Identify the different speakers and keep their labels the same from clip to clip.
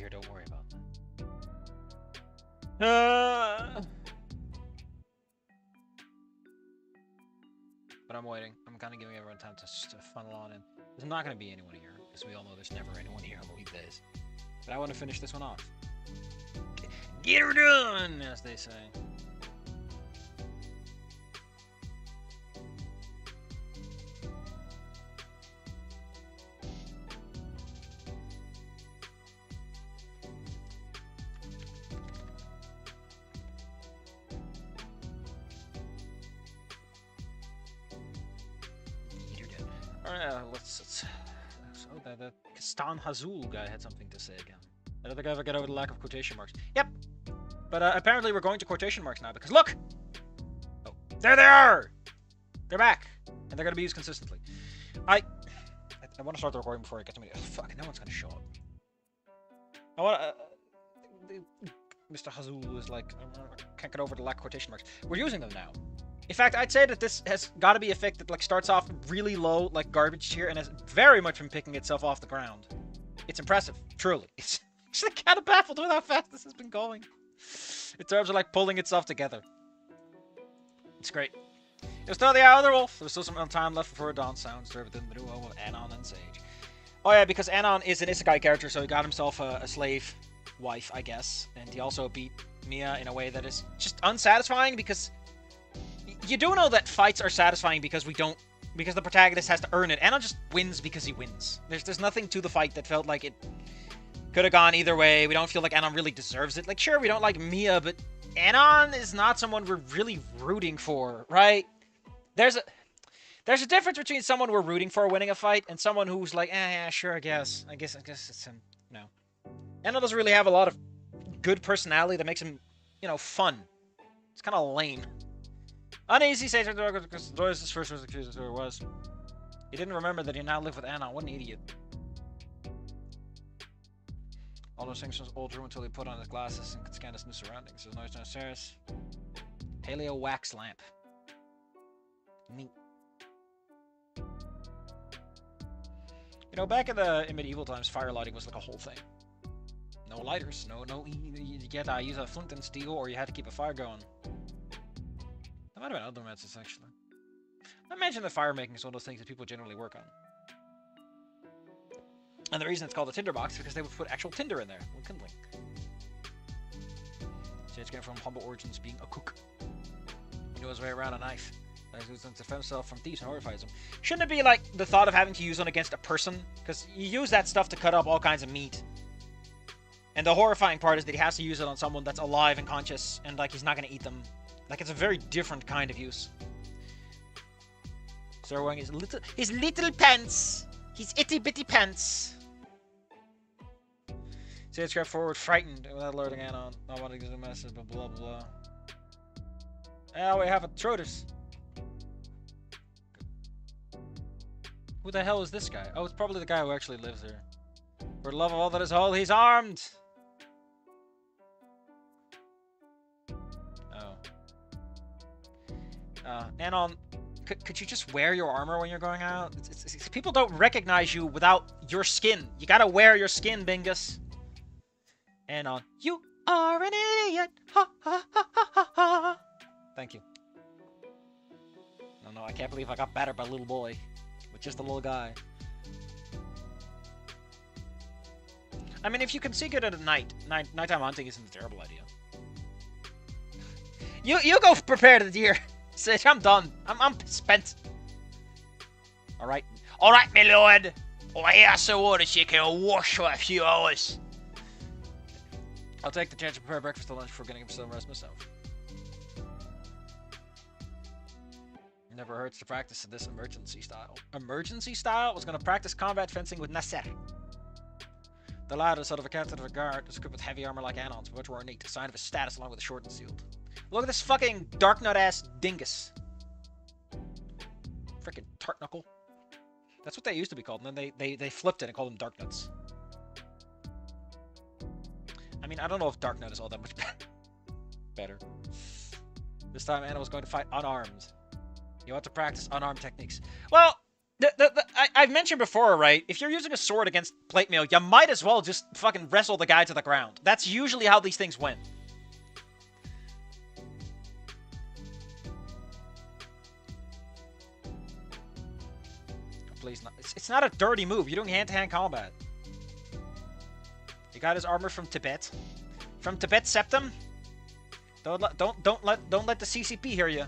Speaker 1: here, don't worry about that. But I'm waiting. I'm kind of giving everyone time to funnel on in. There's not going to be anyone here, because we all know there's never anyone here on the weekdays. But I want to finish this one off. Get her done, as they say. Let's so the Kastan Hazul guy had something to say again. I don't think I ever get over the lack of quotation marks. Yep. But apparently we're going to quotation marks now, because look! Oh, there they are! They're back! And they're going to be used consistently. I want to start the recording before I get to me. Oh, fuck, no one's going to show up. I want to... Mr. Hazul is like, I can't get over the lack of quotation marks. We're using them now. In fact, I'd say that this has got to be a fic that like starts off really low, like garbage tier, and has very much been picking itself off the ground. It's impressive, truly. It's actually kind of baffled with how fast this has been going. In terms of like pulling itself together. It's great. It was still the other wolf. There was still some time left before dawn sounds served within the duo of Anon and Sage. Oh yeah, because Anon is an isekai character, so he got himself a slave wife, I guess. And he also beat Mia in a way that is just unsatisfying, because you do know that fights are satisfying because the protagonist has to earn it. Anon just wins because he wins. There's nothing to the fight that felt like it could have gone either way. We don't feel like Anon really deserves it. Like, sure, we don't like Mia, but Anon is not someone we're really rooting for, right? There's a difference between someone we're rooting for winning a fight and someone who's like, yeah, sure, I guess it's him. No. Anon doesn't really have a lot of good personality that makes him, you know, fun. It's kind of lame. Uneasy Sage because Doyle's first was accused of who it was. He didn't remember that he now lived with Anon. What an idiot. All those things from his old room until he put on his glasses and could scan his new surroundings. There's noise downstairs. Paleo wax lamp. Neat. You know, back in medieval times, fire lighting was like a whole thing. No lighters, no, you had to use a flint and steel, or you had to keep a fire going. That might have been other methods, actually. I imagine that fire making is one of those things that people generally work on. And the reason it's called a tinderbox is because they would put actual tinder in there, little kindling. So it's getting from humble origins being a cook. He knows his way around a knife. That uses to defend himself from thieves and horrifies him. Shouldn't it be like the thought of having to use one against a person? Because you use that stuff to cut up all kinds of meat. And the horrifying part is that he has to use it on someone that's alive and conscious, and like he's not going to eat them. Like, it's a very different kind of use. So wearing his little pants. His itty bitty pants. Sage crept forward, frightened, without alerting Anon. Not wanting to do a message, but blah blah. Now we have a Trotus. Who the hell is this guy? Oh, it's probably the guy who actually lives here. For the love of all that is whole, he's armed! Anon, could you just wear your armor when you're going out? People don't recognize you without your skin. You gotta wear your skin, Bingus. Anon, you are an idiot. Ha ha ha ha ha ha. Thank you. No, I can't believe I got battered by a little boy. With just a little guy. I mean, if you can see good at nighttime hunting isn't a terrible idea. You go prepare the deer. Sage, I'm done. I'm spent. Alright, my lord. I hear so orders you can wash for a few hours. I'll take the chance to prepare breakfast and lunch before getting some rest myself. Never hurts to practice in this emergency style. Emergency style? Was going to practice combat fencing with Nasser. The lad is sort of a captain of a guard, is equipped with heavy armor like Anon's, but much more ornate, a sign of his status along with the short and sealed. Look at this fucking dark nut ass dingus. Frickin' tart knuckle. That's what they used to be called, and then they flipped it and called them dark nuts. I mean, I don't know if dark nut is all that much better. This time Anna was going to fight unarmed. You want to practice unarmed techniques. Well, I've mentioned before, right? If you're using a sword against plate mail, you might as well just fucking wrestle the guy to the ground. That's usually how these things win. Please, not. It's not a dirty move. You're doing hand-to-hand combat. You got his armor from Tibet. From Tibet Septum. Don't let the CCP hear you.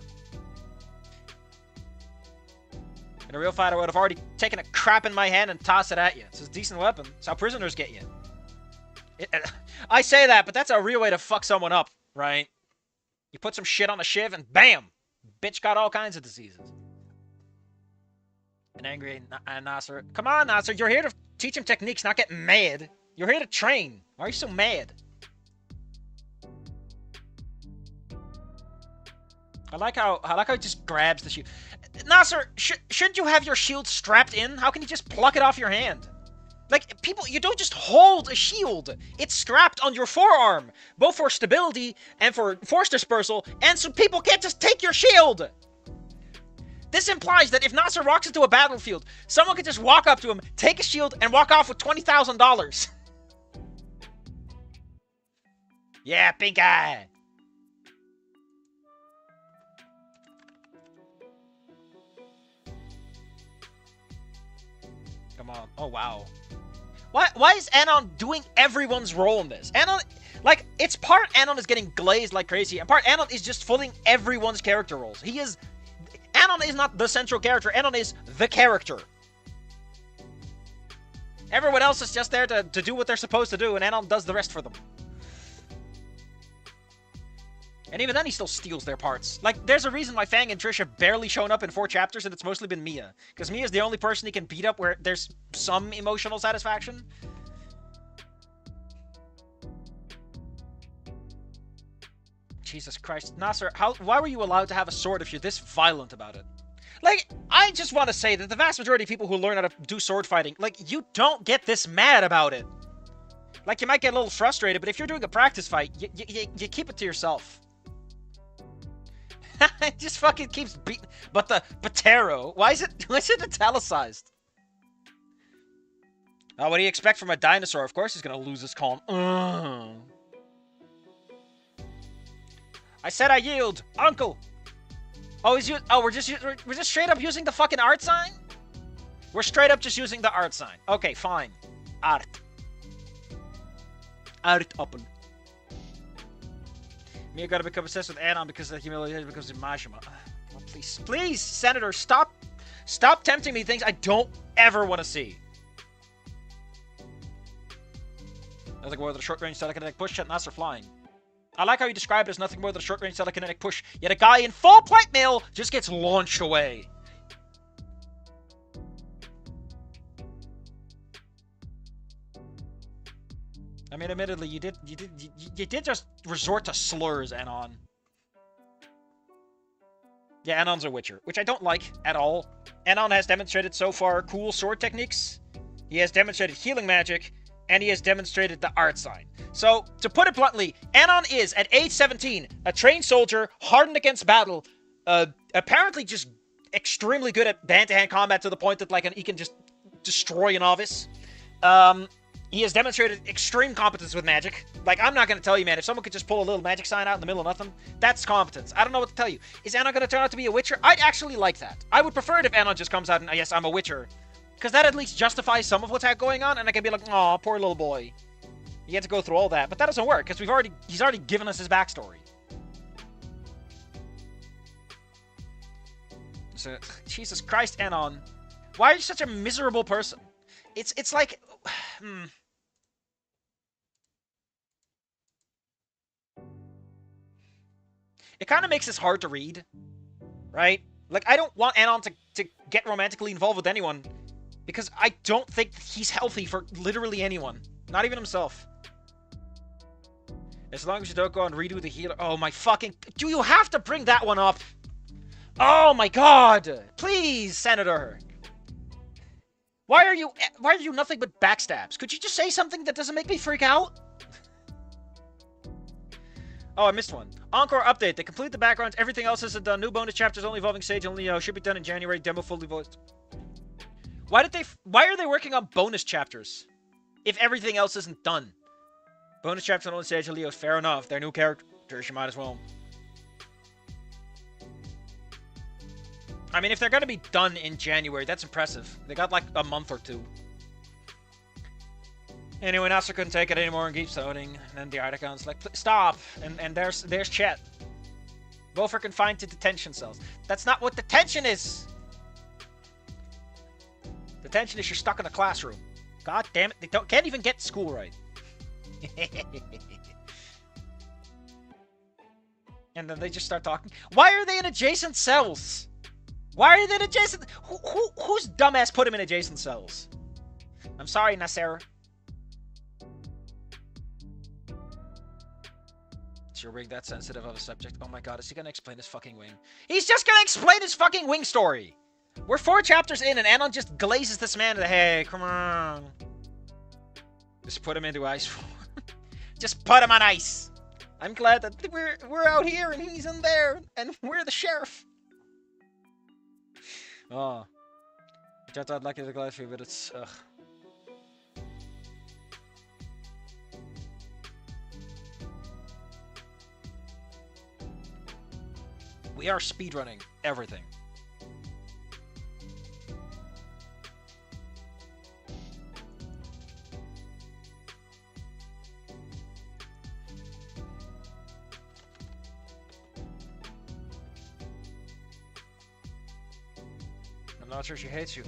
Speaker 1: In a real fight, I would have already taken a crap in my hand and tossed it at you. It's a decent weapon. It's how prisoners get you. I say that, but that's a real way to fuck someone up, right? You put some shit on a shiv and bam! Bitch got all kinds of diseases. An angry Nasser. Come on, Nasser. You're here to teach him techniques, not get mad. You're here to train. Why are you so mad? I like how he just grabs the shield. Nasser, shouldn't you have your shield strapped in? How can you just pluck it off your hand? Like, people, you don't just hold a shield. It's strapped on your forearm, both for stability and for force dispersal, and so people can't just take your shield. This implies that if Nasser walks into a battlefield, someone could just walk up to him, take a shield, and walk off with $20,000. Yeah, pink eye. Come on. Oh, wow. Why is Anon doing everyone's role in this? Anon, like, it's part Anon is getting glazed like crazy, and part Anon is just filling everyone's character roles. Anon is not the central character. Anon is the character. Everyone else is just there to do what they're supposed to do, and Anon does the rest for them. And even then, he still steals their parts. Like, there's a reason why Fang and Trish have barely shown up in 4 chapters, and it's mostly been Mia. Because Mia's the only person he can beat up where there's some emotional satisfaction. Jesus Christ. Nasser, why were you allowed to have a sword if you're this violent about it? Like, I just want to say that the vast majority of people who learn how to do sword fighting, like, you don't get this mad about it. Like, you might get a little frustrated, but if you're doing a practice fight, you keep it to yourself. It just fucking keeps beating. But the Patero, why is it italicized? Oh, what do you expect from a dinosaur? Of course he's gonna lose his calm. I said I yield, Uncle. Oh, we're just straight up using the fucking art sign. We're straight up just using the art sign. Okay, fine. Art. Art open. Mia gotta become obsessed with Anon because of the humiliation because of Majima. Oh, please, Senator, stop tempting me things I don't ever want to see. Nothing more than a short-range telekinetic push at Nasser flying. I like how you described it as nothing more than a short-range telekinetic push, yet a guy in full plate mail just gets launched away. I mean, admittedly, you did just resort to slurs, Anon. Yeah, Anon's a Witcher, which I don't like at all. Anon has demonstrated so far cool sword techniques. He has demonstrated healing magic, and he has demonstrated the art sign. So, to put it bluntly, Anon is, at age 17, a trained soldier, hardened against battle, apparently just extremely good at hand-to-hand combat to the point that, like, he can just destroy a novice. He has demonstrated extreme competence with magic. Like, I'm not going to tell you, man, if someone could just pull a little magic sign out in the middle of nothing, that's competence. I don't know what to tell you. Is Anon going to turn out to be a Witcher? I'd actually like that. I would prefer it if Anon just comes out and, yes, I'm a Witcher. Because that at least justifies some of what's going on, and I can be like, aw, poor little boy. You had to go through all that. But that doesn't work, because he's already given us his backstory. So, Jesus Christ, Anon. Why are you such a miserable person? It's like... It kind of makes this hard to read, right? Like, I don't want Anon to get romantically involved with anyone, because I don't think he's healthy for literally anyone. Not even himself. As long as you don't go and redo the healer... Oh my fucking... Do you have to bring that one up? Oh my god! Please, Senator! Why are you nothing but backstabs? Could you just say something that doesn't make me freak out? Oh, I missed one. Encore update. They complete the backgrounds. Everything else isn't done. New bonus chapters only involving Sage and Leo. Should be done in January. Demo fully voiced. Why are they working on bonus chapters? If everything else isn't done. Bonus chapters on Sage and Leo's fair enough. They're new characters, you might as well. I mean, if they're gonna be done in January, that's impressive. They got like a month or two. Anyway, Nasser couldn't take it anymore and keeps owning. And then the Artican's like, stop! And there's Chet. Both are confined to detention cells. That's not what detention is! Detention is you're stuck in a classroom. God damn it, they can't even get school right. And then they just start talking. Why are they in adjacent cells? Why are they in adjacent... Whose dumbass put him in adjacent cells? I'm sorry, Nasser. Is your wing that sensitive of a subject? Oh my god, is he gonna explain his fucking wing? He's just gonna explain his fucking wing story! We're 4 chapters in and Anon just glazes this man to, hey, come on. Just put him into ice. Just put him on ice. I'm glad that we're out here and he's in there and we're the sheriff. Oh. I just I'd like you to glad for you, but it's ugh. We are speedrunning everything. I'm not sure she hates you.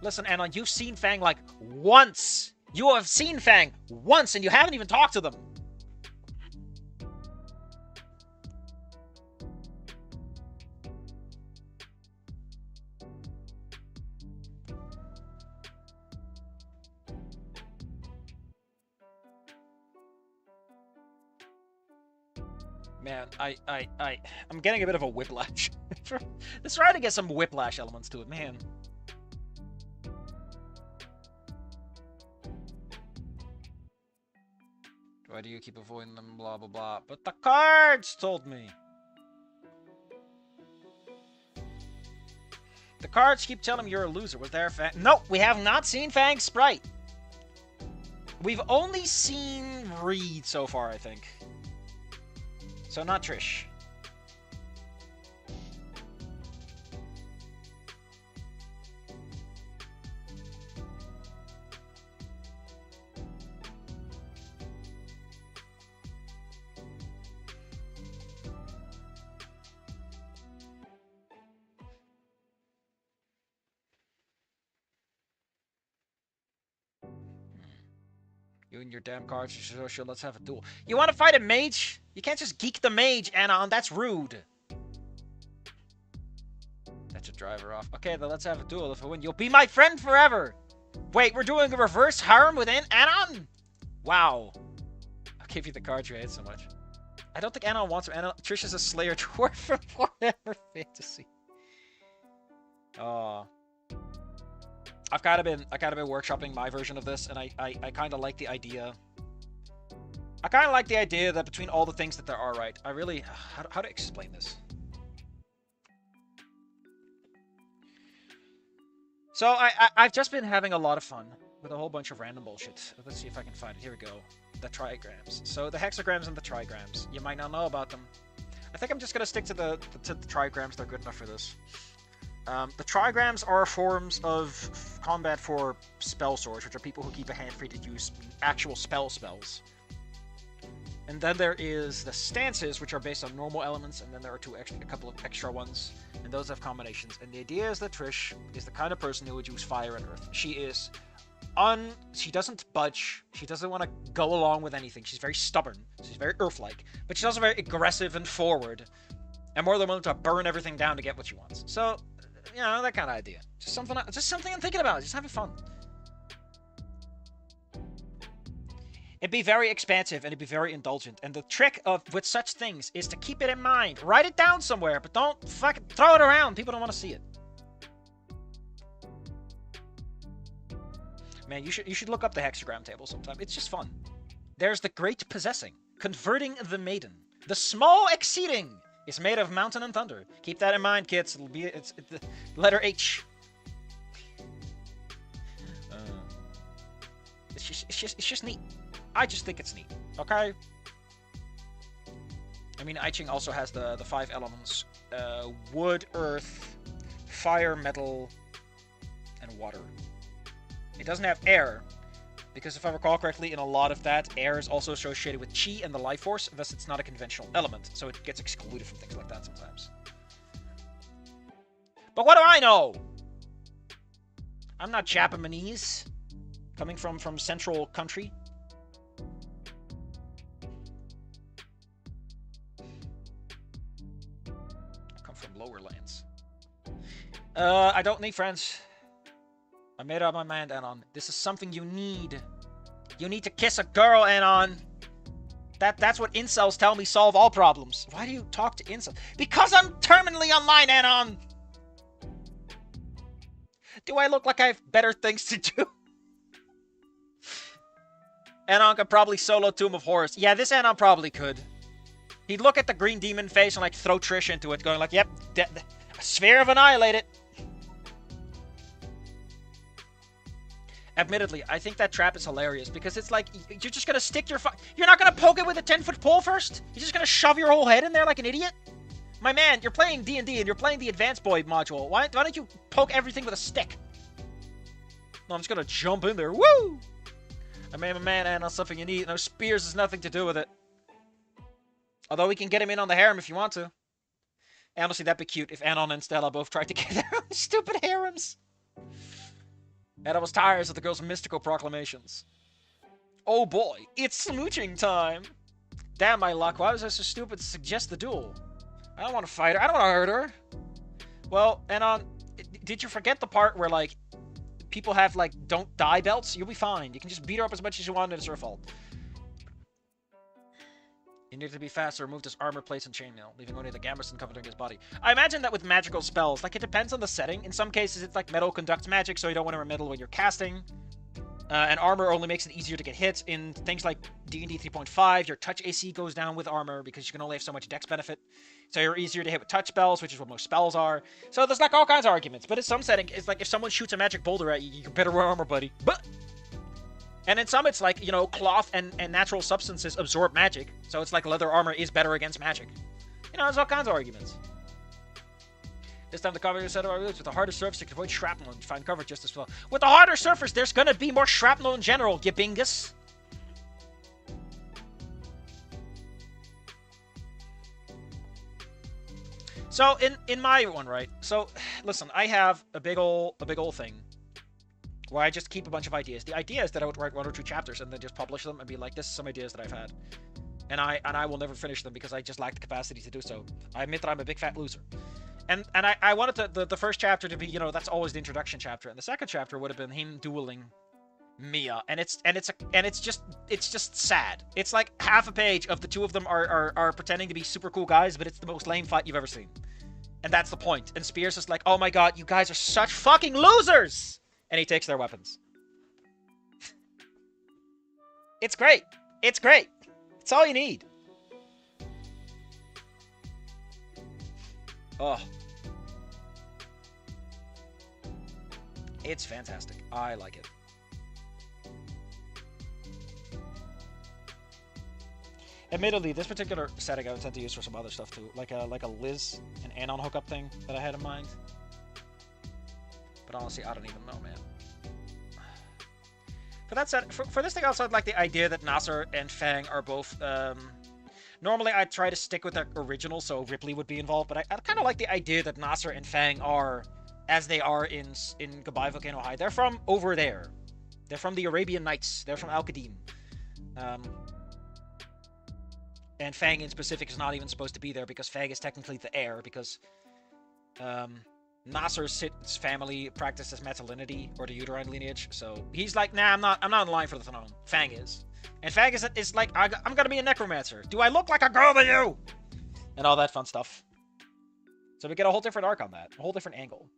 Speaker 1: Listen, Anon, you've seen Fang like once! You have seen Fang once and you haven't even talked to them! Man, I'm getting a bit of a whiplash. Let's try to get some whiplash elements to it, man. Why do you keep avoiding them, blah, blah, blah? But the cards told me. The cards keep telling me you're a loser. Was there a Fang? No, we have not seen Fang's sprite. We've only seen Reed so far, I think. So not Trish. You and your damn cards, sure, let's have a duel. You want to fight a mage? You can't just geek the mage, Anon. That's rude. That's a driver off. Okay, then let's have a duel. If I win, you'll be my friend forever. Wait, we're doing a reverse harem within Anon? Wow. I'll give you the cards you hate so much. I don't think Anon wants him. Trish is a Slayer dwarf from Warhammer Fantasy. Oh. I've kind of been workshopping my version of this, and I kind of like the idea. I kind of like the idea that between all the things that there are, right? I really... How to explain this? So, I've just been having a lot of fun with a whole bunch of random bullshit. Let's see if I can find it. Here we go. The trigrams. So, the hexagrams and the trigrams. You might not know about them. I think I'm just going to stick to the trigrams. They're good enough for this. The trigrams are forms of combat for spell swords, which are people who keep a hand free to use actual spells. And then there is the stances, which are based on normal elements, and then there are a couple of extra ones, and those have combinations. And the idea is that Trish is the kind of person who would use fire and earth. She doesn't budge. She doesn't want to go along with anything. She's very stubborn. She's very earth-like, but she's also very aggressive and forward, and more than willing to burn everything down to get what she wants. So, you know, that kind of idea. Just something I'm thinking about. Just having fun. It'd be very expansive and it'd be very indulgent. And the trick with such things is to keep it in mind. Write it down somewhere, but don't fucking throw it around. People don't want to see it. Man, you should look up the hexagram table sometime. It's just fun. There's the great possessing, converting the maiden, the small exceeding. It's made of mountain and thunder. Keep that in mind, kids. It's the letter H. it's just neat. I just think it's neat. Okay. I mean, I Ching also has the 5 elements: wood, earth, fire, metal, and water. It doesn't have air, because if I recall correctly, in a lot of that, air is also associated with chi and the life force, thus it's not a conventional element, so it gets excluded from things like that sometimes. But what do I know? I'm not Japanese, coming from central country. I come from lower lands. I don't need friends. I made up my mind, Anon. This is something you need. You need to kiss a girl, Anon. That's what incels tell me solve all problems. Why do you talk to incels? Because I'm terminally online, Anon! Do I look like I have better things to do? Anon could probably solo Tomb of Horrors. Yeah, this Anon probably could. He'd look at the green demon face and like throw Trish into it, going like, yep, Sphere of Annihilate it. Admittedly, I think that trap is hilarious because it's like, you're just gonna stick your you're not gonna poke it with a 10-foot pole first? You're just gonna shove your whole head in there like an idiot? My man, you're playing D&D and you're playing the Advanced Boy module. Why don't you poke everything with a stick? No, I'm just gonna jump in there. Woo! I made my man Anon something you need. No, spears has nothing to do with it. Although we can get him in on the harem if you want to. And honestly, that'd be cute if Anon and Stella both tried to get their own stupid harems. And I was tired of the girl's mystical proclamations. Oh boy, it's smooching time! Damn my luck, why was I so stupid to suggest the duel? I don't want to fight her, I don't want to hurt her! Well, Anon, did you forget the part where, like, people have, like, don't die belts? You'll be fine. You can just beat her up as much as you want and it's her fault. You need to be fast or remove this armor plates and chainmail, leaving only the gambeson covering his body. I imagine that with magical spells, like, it depends on the setting. In some cases, it's like metal conducts magic, so you don't want to metal when you're casting. And armor only makes it easier to get hit. In things like D&D 3.5, your touch AC goes down with armor because you can only have so much dex benefit. So you're easier to hit with touch spells, which is what most spells are. So there's, like, all kinds of arguments. But in some settings, it's like if someone shoots a magic boulder at you, you better wear armor, buddy. But... And in some, it's like, you know, cloth and natural substances absorb magic. So it's like leather armor is better against magic. You know, there's all kinds of arguments. This time the cover set of our roots with a harder surface, you can avoid shrapnel and find cover just as well. With the harder surface, there's gonna be more shrapnel in general, you bingus. So, in my one, right? So, listen, I have a big ol' thing where I just keep a bunch of ideas. The idea is that I would write 1 or 2 chapters and then just publish them and be like, this is some ideas that I've had. And I will never finish them because I just lack the capacity to do so. I admit that I'm a big fat loser. And I wanted the first chapter to be, you know, that's always the introduction chapter. And the second chapter would have been him dueling Mia. And it's just sad. It's like half a page of the two of them are pretending to be super cool guys, but it's the most lame fight you've ever seen. And that's the point. And Spears is like, oh my god, you guys are such fucking losers! And he takes their weapons. It's great. It's great. It's all you need. Oh. It's fantastic. I like it. Admittedly, this particular setting I would tend to use for some other stuff too. Like a Liz and Anon hookup thing that I had in mind. But honestly, I don't even know, man. For that said, for this thing, also, I'd like the idea that Nasser and Fang are both, normally I'd try to stick with the original, so Ripley would be involved, but I kind of like the idea that Nasser and Fang are, as they are in Goodbye Volcano High. They're from over there. They're from the Arabian Nights. They're from Al-Qadim. And Fang in specific is not even supposed to be there, because Fang is technically the heir, because, Nasser's family practices metalinity, or the uterine lineage, so he's like, nah, I'm not in line for the throne. Fang is. And Fang is like, I'm gonna be a necromancer. Do I look like a girl to you? And all that fun stuff. So we get a whole different arc on that. A whole different angle.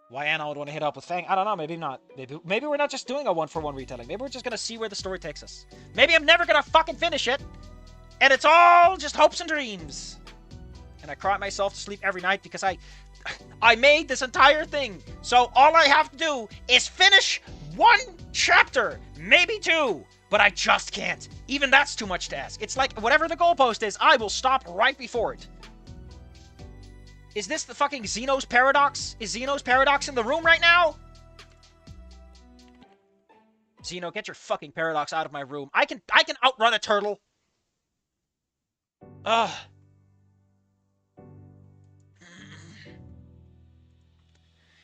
Speaker 1: Why Anna would want to hit up with Fang, I don't know, maybe not. Maybe we're not just doing a one-for-one retelling. Maybe we're just gonna see where the story takes us. Maybe I'm never gonna fucking finish it, and it's all just hopes and dreams. And I cry myself to sleep every night because I made this entire thing. So all I have to do is finish one chapter, maybe 2, but I just can't. Even that's too much to ask. It's like, whatever the goalpost is, I will stop right before it. Is this the fucking Xeno's Paradox? Is Xeno's Paradox in the room right now? Xeno, get your fucking Paradox out of my room. I can outrun a turtle. Ugh.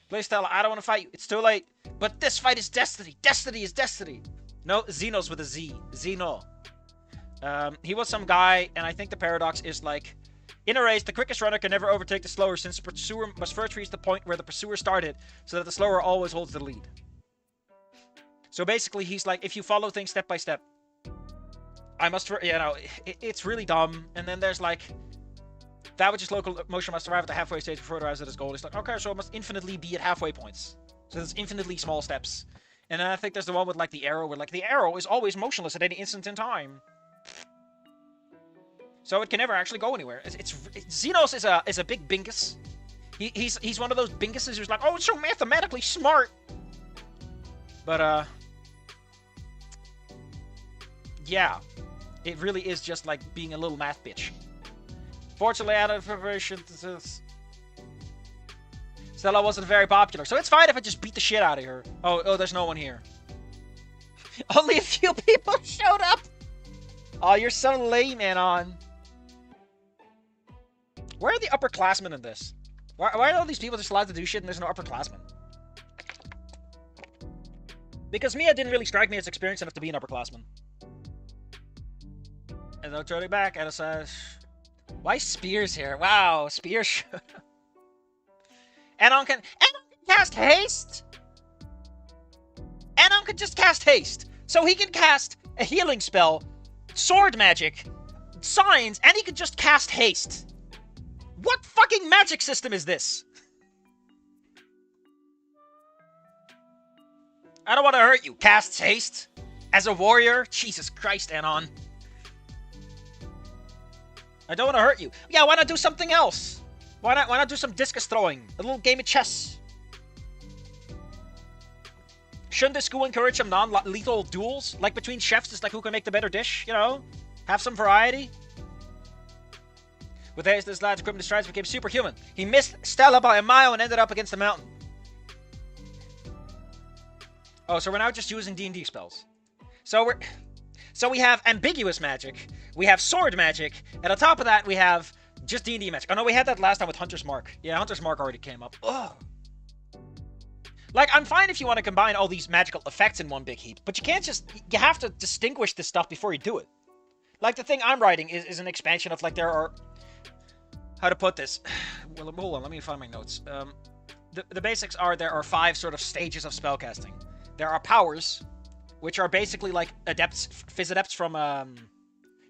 Speaker 1: Please, Stella, I don't want to fight you. It's too late. But this fight is destiny. Destiny is destiny. No, Xenos with a Z. Xeno. He was some guy, and I think the paradox is like, in a race, the quickest runner can never overtake the slower, since the pursuer must first reach the point where the pursuer started, so that the slower always holds the lead. So basically, he's like, if you follow things step by step, I must, you know, it's really dumb. And then there's like, that which is local motion must arrive at the halfway stage before it arrives at its goal. It's like, okay, so it must infinitely be at halfway points. So there's infinitely small steps. And then I think there's the one with like the arrow, where like the arrow is always motionless at any instant in time. So it can never actually go anywhere. Xenos is a big bingus. He's one of those binguses who's like, oh, it's so mathematically smart. But yeah, it really is just like being a little math bitch. Fortunately, out of preparation, Stella wasn't very popular, so it's fine if I just beat the shit out of her. Oh, there's no one here. Only a few people showed up. Oh, you're so lame, Anon. Where are the upperclassmen in this? Why are all these people just allowed to do shit and there's no upperclassmen? Because Mia didn't really strike me as experienced enough to be an upperclassman. And no turning back, and it says, why Spears here? Wow, Spears. Anon can cast haste? Anon can just cast haste. So he can cast a healing spell, sword magic, signs, and he can just cast haste. What fucking magic system is this? I don't want to hurt you. Casts haste? As a warrior? Jesus Christ, Anon. I don't want to hurt you. Yeah, why not do something else? Why not do some discus throwing? A little game of chess. Shouldn't the school encourage some non-lethal duels? Like between chefs, just like who can make the better dish, you know? Have some variety. With haste, this lad's equipment strides became superhuman. He missed Stella by a mile and ended up against the mountain. Oh, so we're now just using D&D spells. So we have ambiguous magic, we have sword magic, and on top of that we have just D&D magic. Oh no, we had that last time with Hunter's Mark. Yeah, Hunter's Mark already came up. Ugh. Like, I'm fine if you want to combine all these magical effects in one big heap, but you can't just, you have to distinguish this stuff before you do it. Like, the thing I'm writing is an expansion of, like, there are, how to put this? Well, hold on, let me find my notes. The basics are, there are 5 sort of stages of spellcasting. There are powers, which are basically like adepts, phys adepts from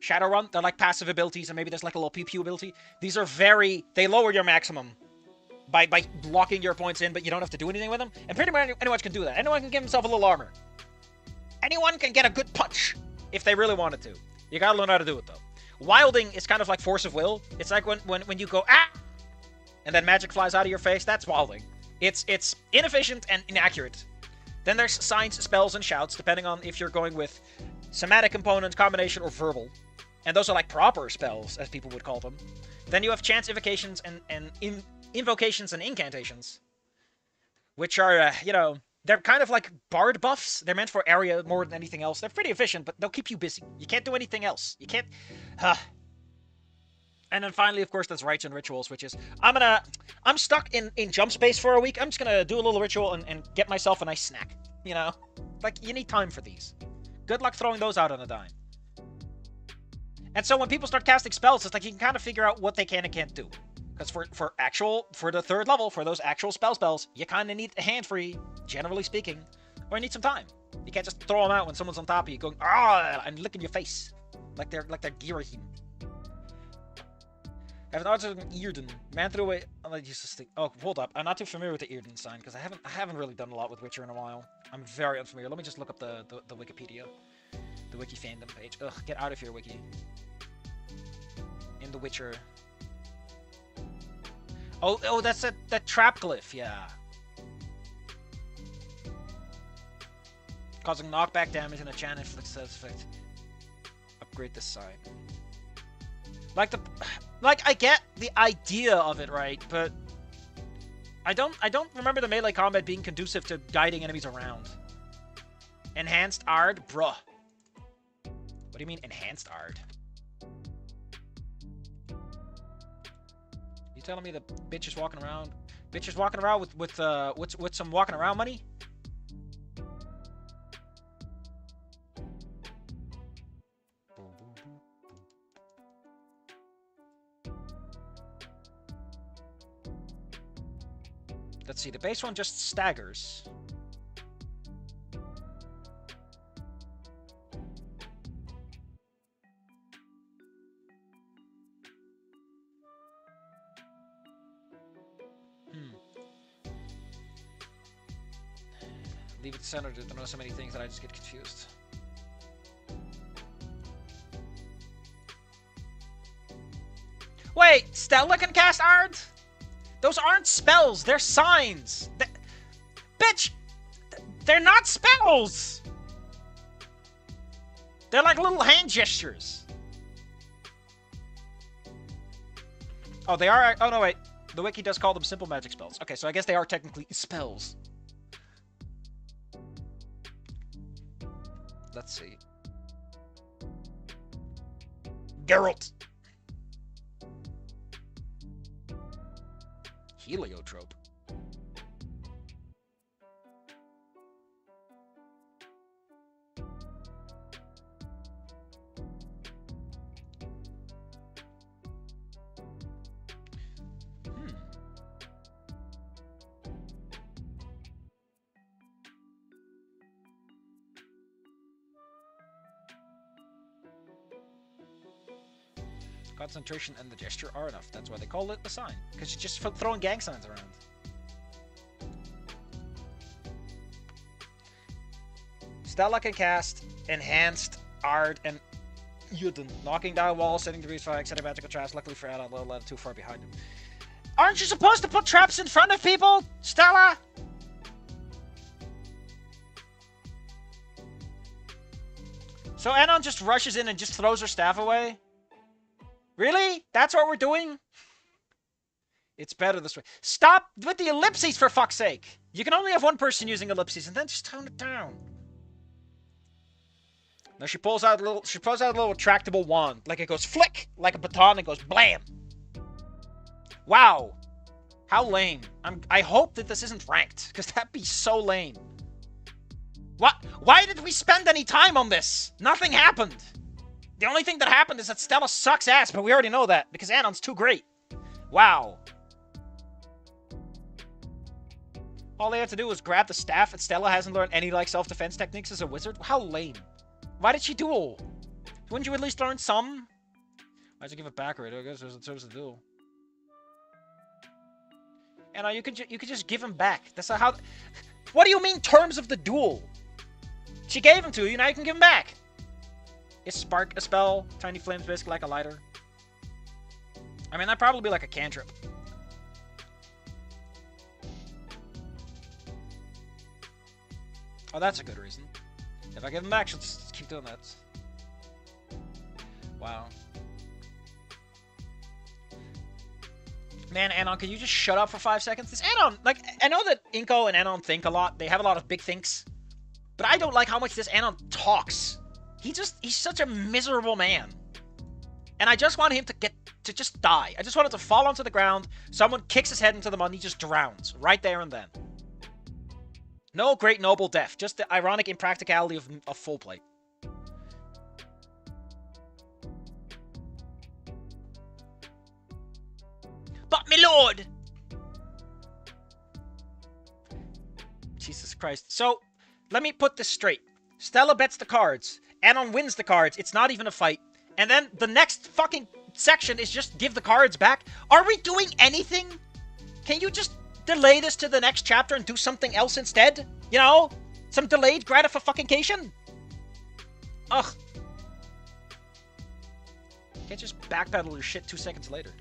Speaker 1: Shadowrun. They're like passive abilities, and maybe there's like a little pew-pew ability. These are they lower your maximum by locking your points in, but you don't have to do anything with them. And pretty much anyone can do that. Anyone can give himself a little armor. Anyone can get a good punch if they really wanted to. You gotta learn how to do it, though. Wilding is kind of like force of will. It's like when you go, ah! And then magic flies out of your face. That's wilding. It's inefficient and inaccurate. Then there's signs, spells, and shouts, depending on if you're going with somatic components, combination, or verbal. And those are like proper spells, as people would call them. Then you have chance invocations and invocations and incantations, which are, you know, they're kind of like bard buffs. They're meant for area more than anything else. They're pretty efficient, but they'll keep you busy. You can't do anything else. You can't... And then finally, of course, there's rites and rituals, which is, I'm stuck in jump space for a week. I'm just gonna do a little ritual and get myself a nice snack, you know? Like, you need time for these. Good luck throwing those out on a dime. And so when people start casting spells, it's like you can kind of figure out what they can and can't do. Because for the 3rd level, for those actual spells, you kind of need a hand free, generally speaking. Or you need some time. You can't just throw them out when someone's on top of you going, ah, and licking your face. Like they're Girahim. I have an article in Earden. Man threw away. Oh, hold up. I'm not too familiar with the Earden sign because I haven't really done a lot with Witcher in a while. I'm very unfamiliar. Let me just look up the Wikipedia, the Wiki fandom page. Ugh, get out of here, Wiki. In The Witcher. Oh, that's that trap glyph. Yeah. causing knockback damage and a chance inflicts status effect. Upgrade the sign. Like I get the idea of it, right? But I don't remember the melee combat being conducive to guiding enemies around. Enhanced Ard? Bruh. What do you mean, enhanced Ard? You telling me the bitch is walking around? Bitch is walking around with some walking around money? Let's see, the base one just staggers. Leave it centered. There are so many things that I just get confused. Wait, Stella can cast Ard? Those aren't spells, they're signs. Bitch! They're not spells! They're like little hand gestures. Oh, they are... Oh, no, wait. The wiki does call them simple magic spells. Okay, so I guess they are technically spells. Let's see. Geralt. Heliotrope. Concentration and the gesture are enough. That's why they call it a sign. Because you're just throwing gang signs around. Stella can cast Enhanced, Ard, and Yuden. Knocking down walls, setting debris fire, setting magical traps. Luckily for Anon, low level too far behind him. Aren't you supposed to put traps in front of people, Stella? So Anon just rushes in and just throws her staff away? Really? That's what we're doing? It's better this way. Stop with the ellipses, for fuck's sake! You can only have one person using ellipses, and then just tone it down. Now she pulls out a little retractable wand. Like it goes flick, like a baton, and goes blam. Wow. How lame. I hope that this isn't ranked, because that'd be so lame. What? Why did we spend any time on this? Nothing happened. The only thing that happened is that Stella sucks ass, but we already know that, because Anon's too great. Wow. All they have to do is grab the staff, and Stella hasn't learned any, like, self-defense techniques as a wizard? How lame. Why did she duel? Wouldn't you at least learn some? Why'd you give it back already? I guess it serves to duel. And you could just give him back. That's not how... What do you mean, terms of the duel? She gave him to you, now you can give him back. Is Spark a spell? Tiny flames, basically like a lighter. I mean, that'd probably be like a cantrip. Oh, that's a good reason. If I give them back, she'll just keep doing that. Wow. Man, Anon, can you just shut up for 5 seconds? This Anon, like, I know that Inko and Anon think a lot. They have a lot of big thinks. But I don't like how much this Anon talks. He's such a miserable man. And I just want him to just die. I just want him to fall onto the ground, someone kicks his head into the mud, and he just drowns. Right there and then. No great noble death. Just the ironic impracticality of full plate. But, my lord! Jesus Christ. So, let me put this straight. Stella bets the cards. Anon wins the cards. It's not even a fight. And then the next fucking section is just give the cards back. Are we doing anything? Can you just delay this to the next chapter and do something else instead? You know? Some delayed gratification? Ugh. Can't just backpedal your shit 2 seconds later.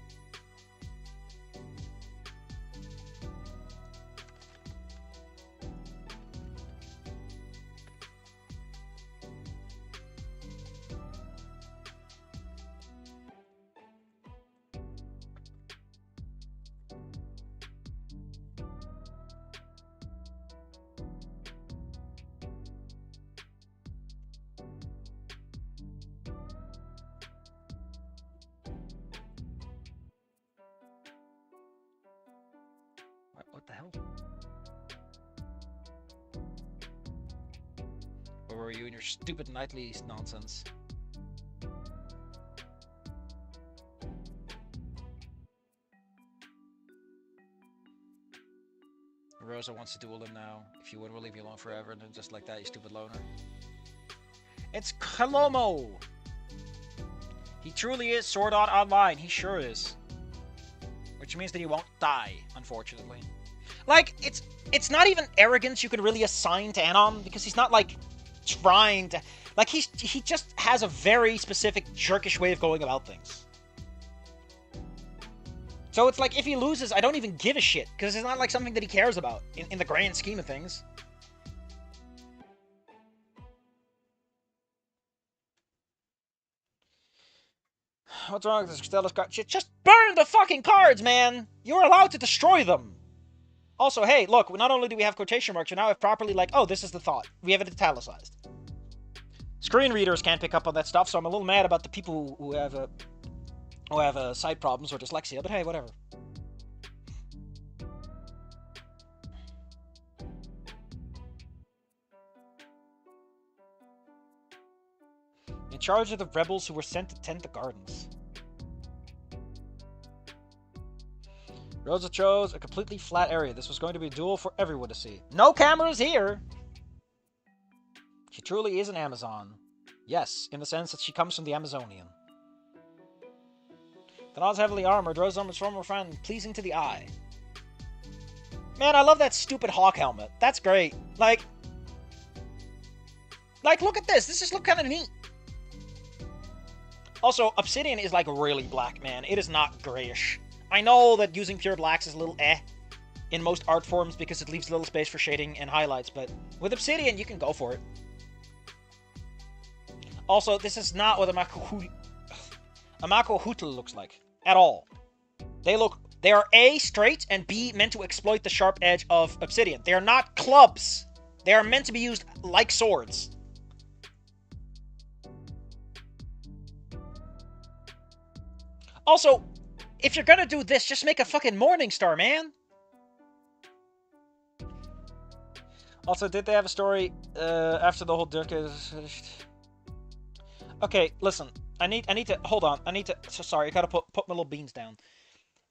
Speaker 1: Where were you in your stupid nightly nonsense? Rosa wants to duel him now. If you would, we'll leave you alone forever, and then just like that, you stupid loner. It's Kalomo! He truly is Sword Art Online. He sure is. Which means that he won't die, unfortunately. Like, it's not even arrogance you could really assign to Anon, because he's not, like, trying to... Like, he just has a very specific, jerkish way of going about things. So it's like, if he loses, I don't even give a shit, because it's not like something that he cares about, in the grand scheme of things. What's wrong with this Stella's card? Just burn the fucking cards, man! You're allowed to destroy them! Also, hey, look, not only do we have quotation marks, we now have properly, like, oh, this is the thought. We have it italicized. Screen readers can't pick up on that stuff, so I'm a little mad about the people who have sight problems or dyslexia, but hey, whatever. In charge of the rebels who were sent to tend the gardens. Rosa chose a completely flat area. This was going to be a duel for everyone to see. No cameras here! She truly is an Amazon. Yes, in the sense that she comes from the Amazonian. The nod's heavily armored, Rosa is former friend, pleasing to the eye. Man, I love that stupid hawk helmet. That's great. Like, look at this. This just looks kind of neat. Also, obsidian is, like, really black, man. It is not grayish. I know that using pure blacks is a little in most art forms because it leaves little space for shading and highlights, but with obsidian, you can go for it. Also, this is not what a Makohutl looks like. At all. They are A, straight, and B, meant to exploit the sharp edge of obsidian. They are not clubs. They are meant to be used like swords. Also, if you're gonna do this, just make a fucking Morning Star, man. Also, did they have a story after the whole Dirk is finished? Okay, listen. I need to hold on. Sorry, I gotta put my little beans down.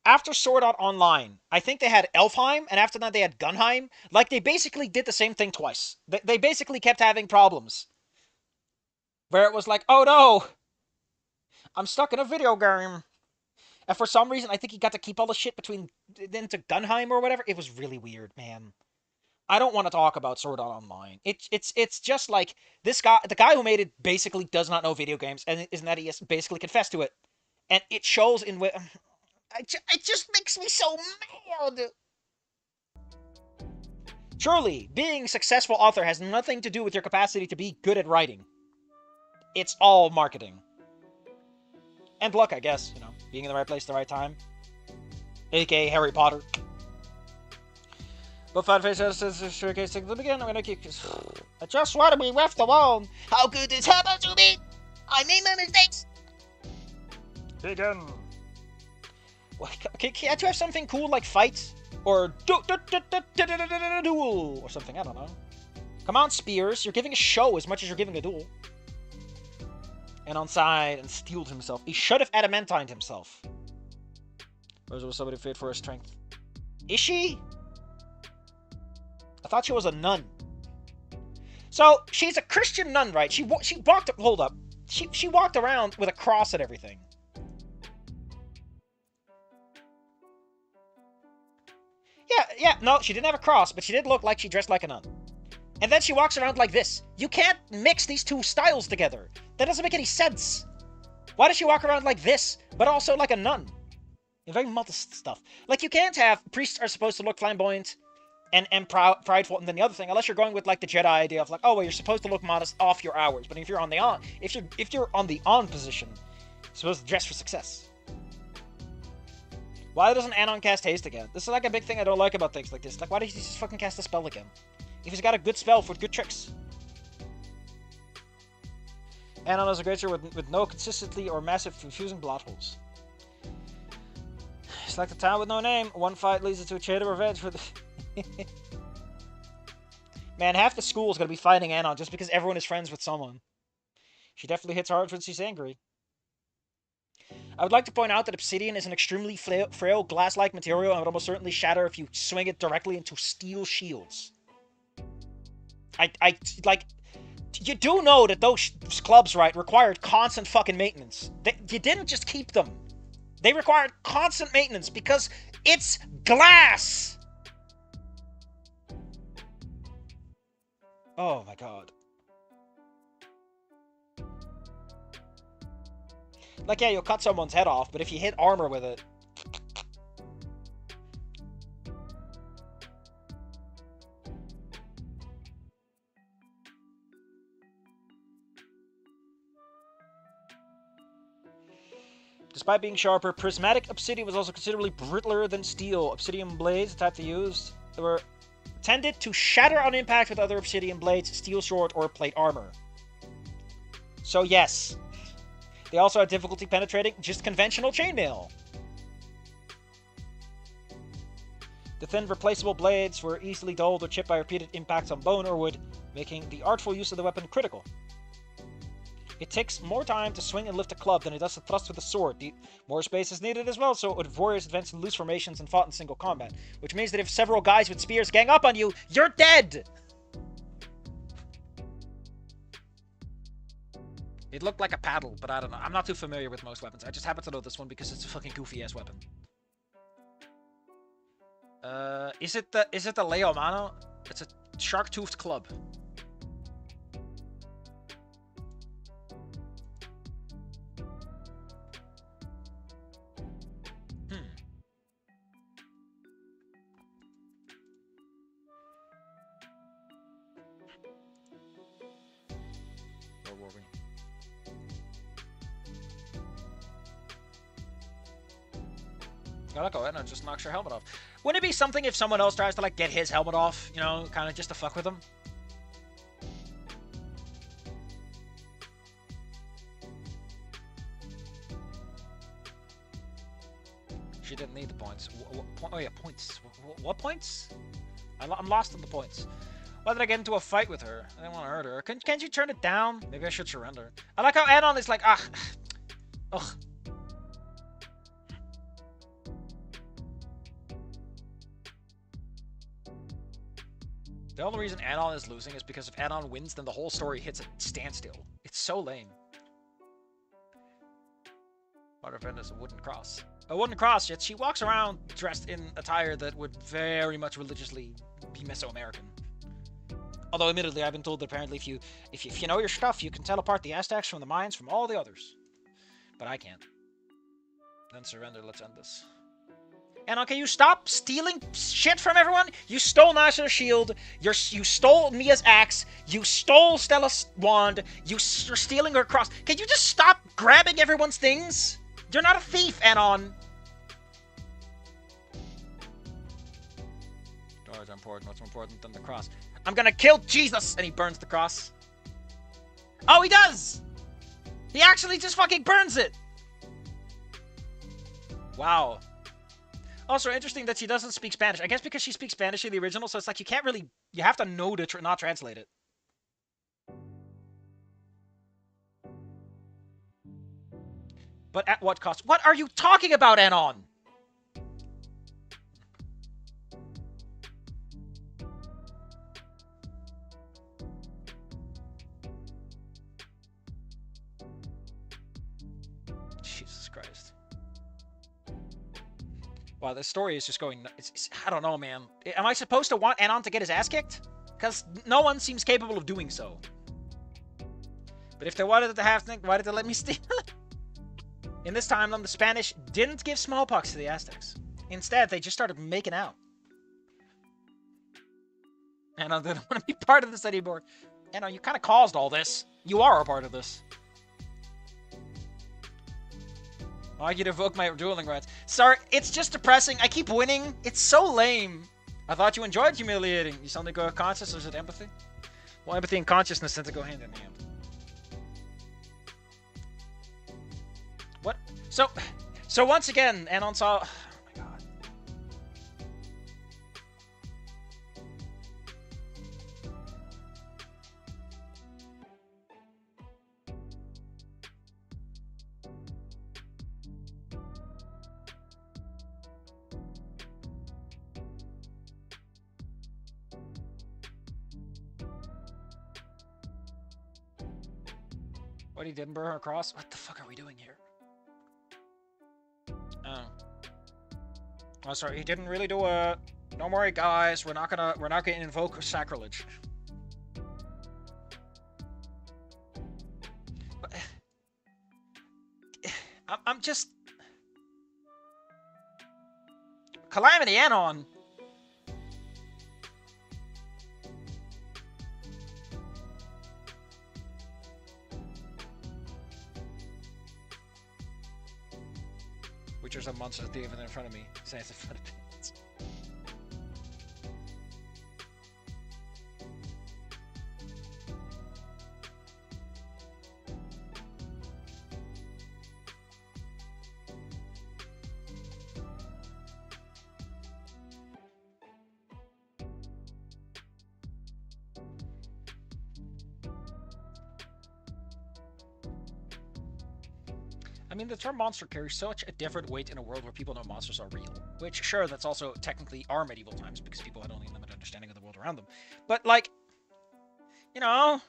Speaker 1: After Sword Art Online, I think they had Elfheim, and after that they had Gunheim. Like, they basically did the same thing twice. They basically kept having problems. Where it was like, oh no! I'm stuck in a video game. And for some reason, I think he got to keep all the shit between into Gunheim or whatever. It was really weird, man. I don't want to talk about Sword Art Online. It's just like this guy, the guy who made it, basically does not know video games, and isn't that he has basically confessed to it, and it shows in. It just makes me so mad. Truly, being a successful author has nothing to do with your capacity to be good at writing. It's all marketing. And luck, I guess, you know, being in the right place at the right time. AKA Harry Potter. But Fatface says showcasing the beginning. I'm gonna keep this. I just want to be left alone. How could this happen to me? I made my mistakes. Begin. Can't you have something cool like fight? Or duel or something, I don't know. Come on, Spears. You're giving a show as much as you're giving a duel. And on side and steeled himself. He should have adamantined himself. Rosa was somebody fit for her strength. Is she? I thought she was a nun. So, she's a Christian nun, right? She walked... Hold up. She walked around with a cross and everything. Yeah, no, she didn't have a cross, but she did look like she dressed like a nun. And then she walks around like this. You can't mix these two styles together. That doesn't make any sense. Why does she walk around like this, but also like a nun? Very modest stuff. Like, you can't have... Priests are supposed to look flamboyant and prideful, and then the other thing, unless you're going with, like, the Jedi idea of, like, oh, well, you're supposed to look modest off your hours, but if you're on the on... If you're on the on position, you're supposed to dress for success. Why doesn't Anon cast haste again? This is, like, a big thing I don't like about things like this. Like, why does he just fucking cast a spell again? If he's got a good spell for good tricks. Anon is a creature with no consistently or massive confusing plot holes. It's like the town with no name. One fight leads to a chain of revenge for the... Man, half the school is gonna be fighting Anon just because everyone is friends with someone. She definitely hits hard when she's angry. I would like to point out that obsidian is an extremely frail glass-like material and would almost certainly shatter if you swing it directly into steel shields. Like, you do know that those clubs, right, required constant fucking maintenance. You didn't just keep them. They required constant maintenance because it's glass! Oh my god. Like, yeah, you'll cut someone's head off, but if you hit armor with it... Despite being sharper, prismatic obsidian was also considerably brittler than steel. Obsidian blades, the type they used, they were tended to shatter on impact with other obsidian blades, steel sword, or plate armor. So yes. They also had difficulty penetrating just conventional chainmail. The thin replaceable blades were easily dulled or chipped by repeated impacts on bone or wood, making the artful use of the weapon critical. It takes more time to swing and lift a club than it does to thrust with a sword. More space is needed as well, so warriors advanced in loose formations and fought in single combat. Which means that if several guys with spears gang up on you, you're dead! It looked like a paddle, but I don't know. I'm not too familiar with most weapons. I just happen to know this one because it's a fucking goofy-ass weapon. Is it the Leo Mano? It's a shark-toothed club. Where were we? I like it, and just knocks your helmet off. Wouldn't it be something if someone else tries to, like, get his helmet off, you know, kind of just to fuck with him? She didn't need the points. Oh yeah, points. What points? I'm lost on the points. Why did I get into a fight with her? I didn't want to hurt her. Can't you turn it down? Maybe I should surrender. I like how Anon is like, ugh. The only reason Anon is losing is because if Anon wins, then the whole story hits a standstill. It's so lame. Water friend is a wooden cross. A wooden cross, yet she walks around dressed in attire that would very much religiously be Mesoamerican. Although, admittedly, I've been told that apparently if you know your stuff, you can tell apart the Aztecs from the Mayans from all the others. But I can't. Then surrender, let's end this. And okay, you stop stealing shit from everyone? You stole Nasha's shield, you stole Mia's axe, you stole Stella's wand, you're stealing her cross. Can you just stop grabbing everyone's things? You're not a thief, Anon! Doors are important. What's more important than the cross? I'm gonna kill Jesus! And he burns the cross. Oh, he does! He actually just fucking burns it! Wow. Also, interesting that she doesn't speak Spanish. I guess because she speaks Spanish in the original, so it's like you can't really... You have to know to not translate it. But at what cost? What are you talking about, Anon? Jesus Christ. Wow, this story is just going... I don't know, man. Am I supposed to want Anon to get his ass kicked? Because no one seems capable of doing so. But if they wanted to have... Why did they let me steal it? In this timeline, the Spanish didn't give smallpox to the Aztecs. Instead, they just started making out. Anon didn't want to be part of this anymore. Anon, you kind of caused all this. You are a part of this. Why you'd evoke my dueling rights? Sorry, it's just depressing. I keep winning. It's so lame. I thought you enjoyed humiliating. You suddenly go conscious, or is it empathy? Well, empathy and consciousness tend to go hand in hand. What? So once again, Anon saw... Oh my god. What, he didn't burn her cross? What the fuck are we doing here? Oh. Oh, sorry, he didn't really do it. Don't worry, guys. We're not gonna invoke sacrilege. But, I'm just... Calamity Anon! Witcher's a monster even in front of me. Saying it's in front of me. I mean, the term monster carries such a different weight in a world where people know monsters are real. Which, sure, that's also technically our medieval times, because people had only a limited understanding of the world around them. But, like, you know...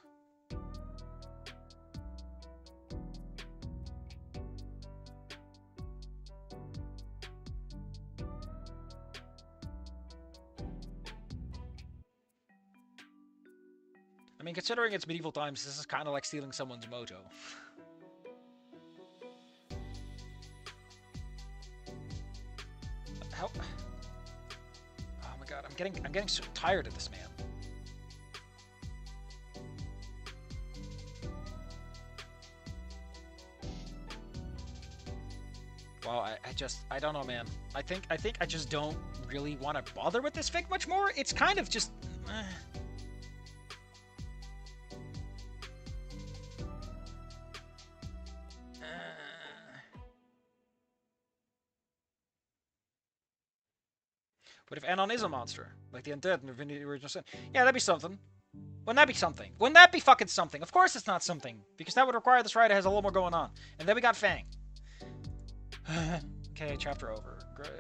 Speaker 1: I mean, considering it's medieval times, this is kind of like stealing someone's mojo. How? Oh my god, I'm getting so tired of this man. Wow, I don't know, man. I think I just don't really want to bother with this fic much more. It's kind of just... What if Anon is a monster? Like the undead in the original sin? Yeah, that'd be something. Wouldn't that be something? Wouldn't that be fucking something? Of course it's not something. Because that would require this writer has a little more going on. And then we got Fang. Okay, chapter over. Great.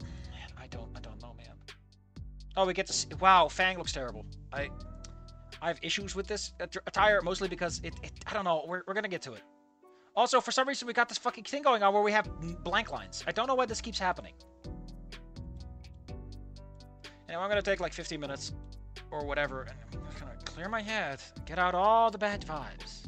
Speaker 1: Man, I don't know, man. Oh, we get to see... Wow, Fang looks terrible. I have issues with this attire, mostly because I don't know. We're gonna get to it. Also, for some reason, we got this fucking thing going on where we have blank lines. I don't know why this keeps happening. Anyway, I'm gonna take like 15 minutes or whatever, and I'm just gonna clear my head and get out all the bad vibes.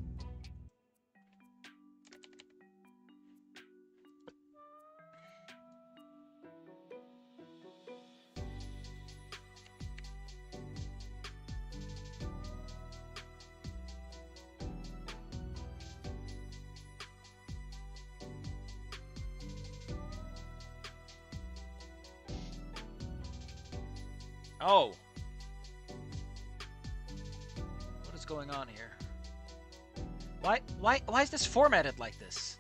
Speaker 1: Oh. What is going on here? Why is this formatted like this?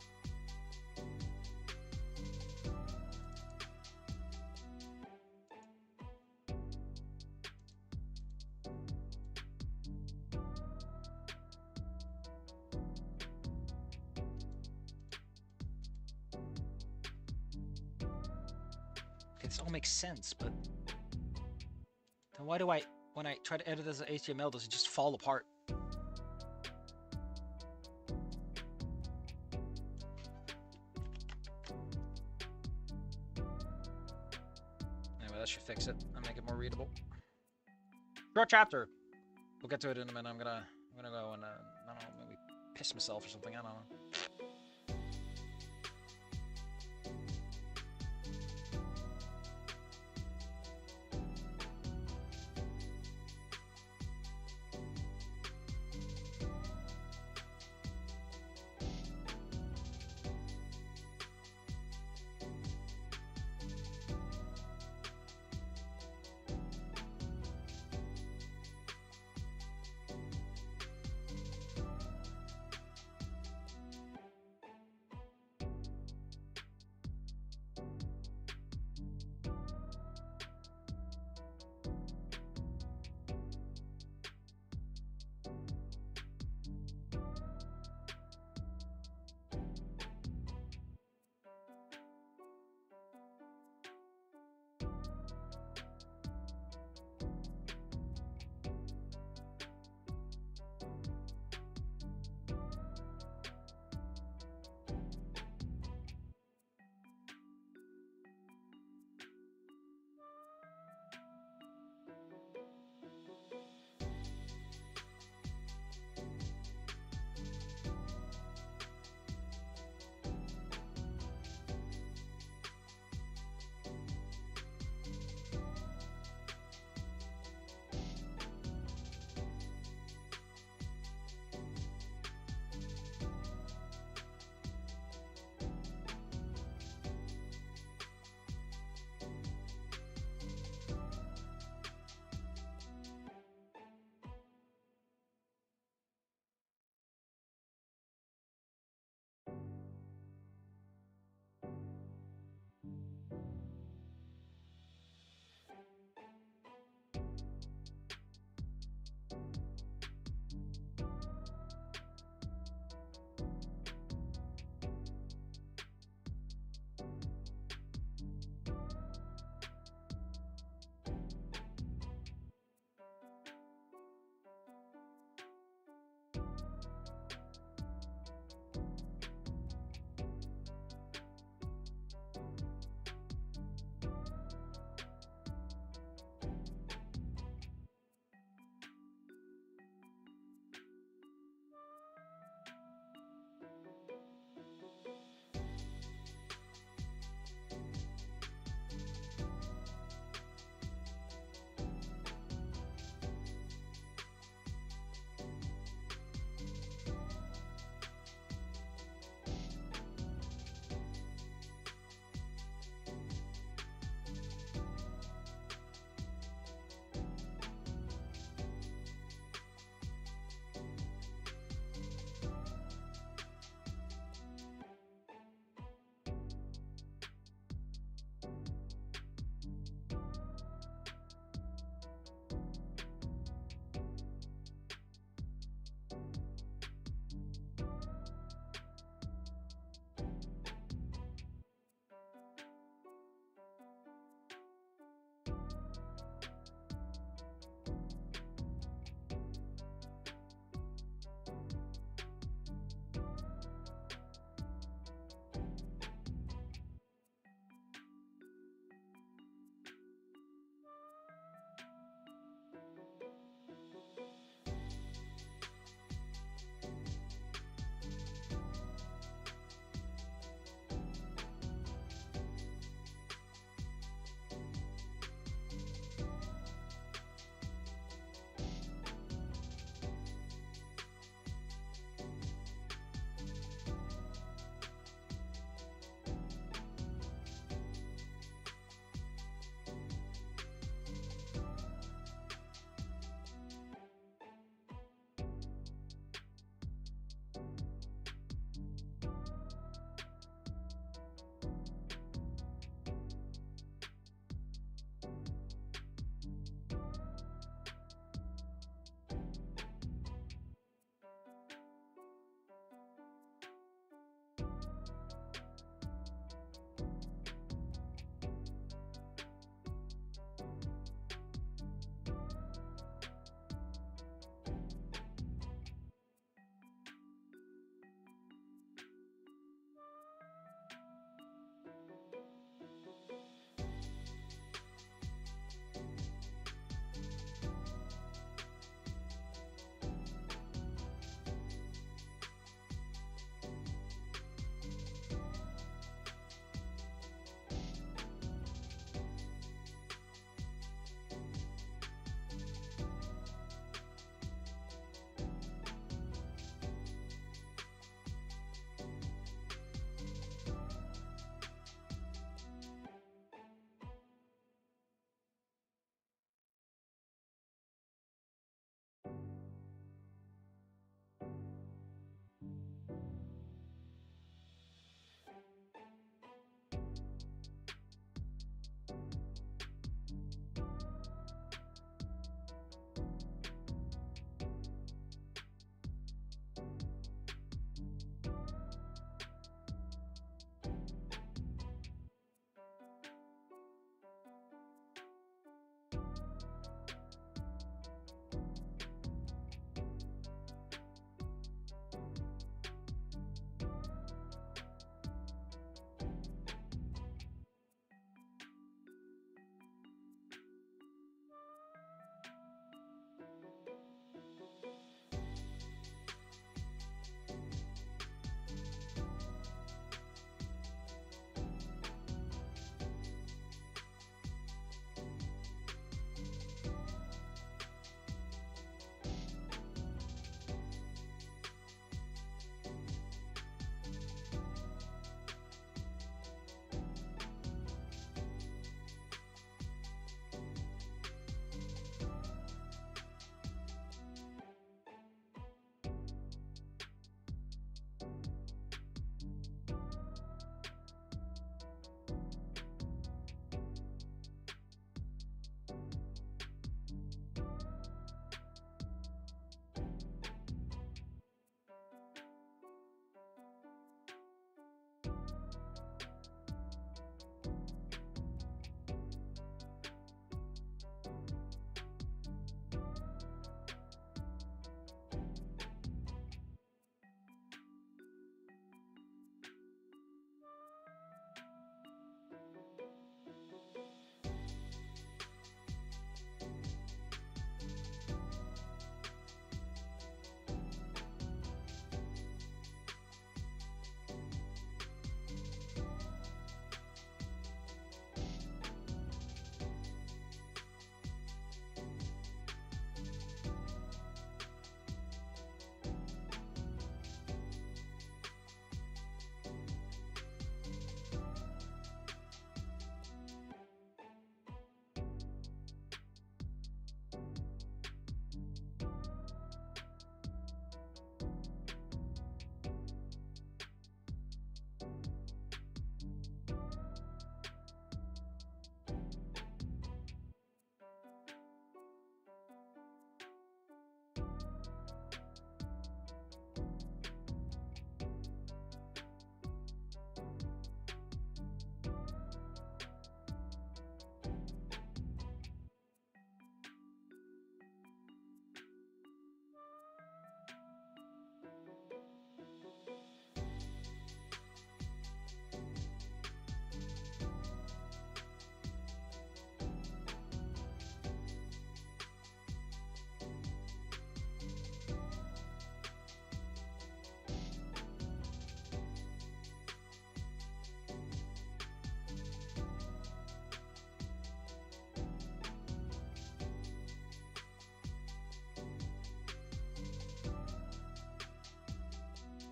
Speaker 1: Okay, this all makes sense, but then why do when I try to edit as an HTML, does it just fall apart? Anyway, that should fix it and make it more readable. Short chapter. We'll get to it in a minute. I'm gonna go and I don't know, maybe piss myself or something. I don't know.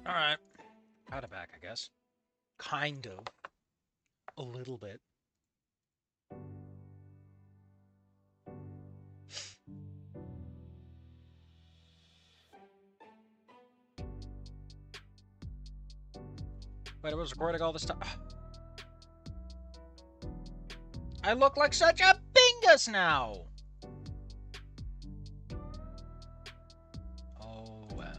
Speaker 1: Alright. Out of back, I guess. Kind of. A little bit. Wait, I was recording all this time. I look like such a bingus now! Oh, well.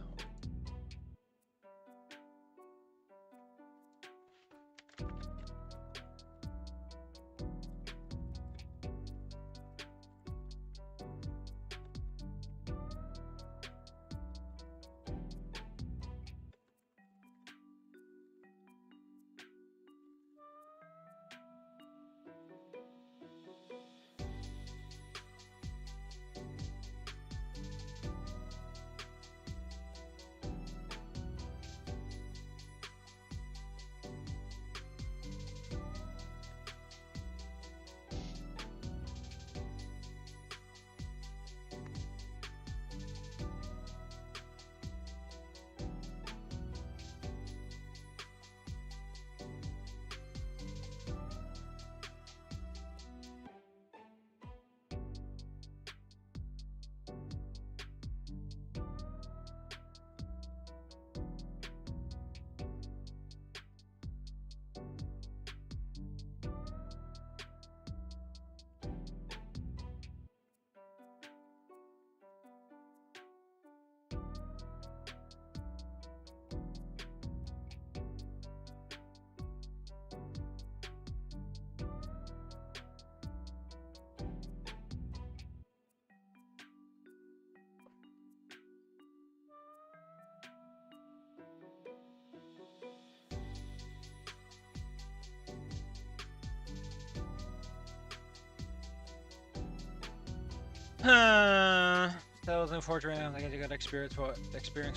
Speaker 1: That was unfortunate. I think you got experience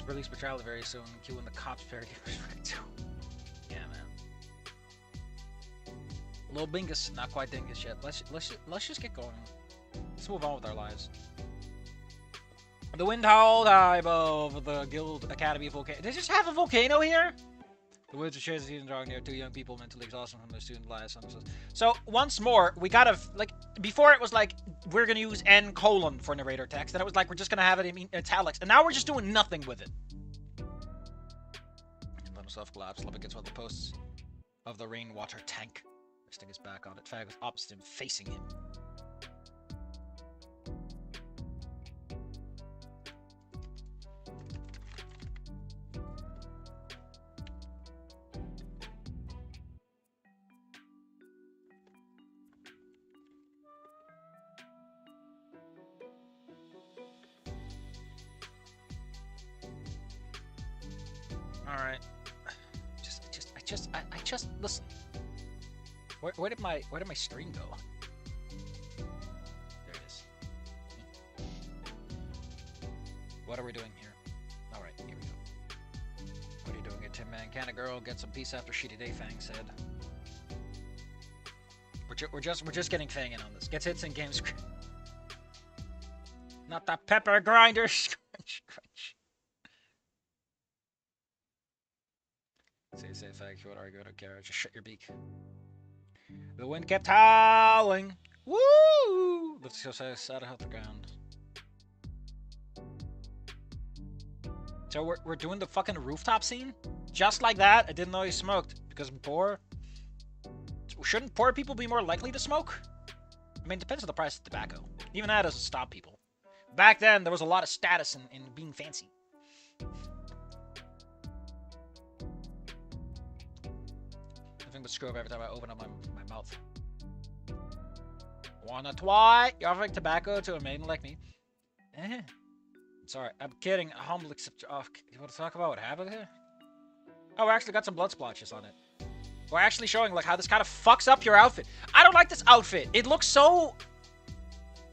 Speaker 1: police brutality very soon. Q and the cops parody too. Yeah, man. Little bingus, not quite dingus yet. Let's just get going. Let's move on with our lives. The wind howled high above the Guild Academy volcano. Did they just have a volcano here? The woods of Chase season drawing near. Two young people mentally exhausted from their student lives. So once more, we gotta like before it was like we're gonna use N: for narrator text, and it was like we're just gonna have it in italics, and now we're just doing nothing with it. And let himself collapse, up against one of the posts of the rainwater tank, resting his back on it. Fag was opposite him, facing him. Alright. I just listen. Where did my stream go? There it is. What are we doing here? Alright, here we go. What are you doing, Tin Man? Can a girl get some peace after shitty day? Fang said. We're just getting Fang in on this. Gets hits in game screen. Not the pepper grinder. Crunch, crunch. Say facts, what are you going to care? Just shut your beak. The wind kept howling. Woo! Let's go say sad off the ground. So we're doing the fucking rooftop scene? Just like that? I didn't know he smoked. Because I'm poor? Shouldn't poor people be more likely to smoke? I mean, it depends on the price of tobacco. Even that doesn't stop people. Back then, there was a lot of status in being fancy. Nothing but screw up every time I open up my mouth. Wanna twat? You're offering tobacco to a maiden like me? Sorry, I'm kidding. Humble except... Oh, you want to talk about what happened here? Oh, we actually got some blood splotches on it. We're actually showing like how this kind of fucks up your outfit. I don't like this outfit. It looks so...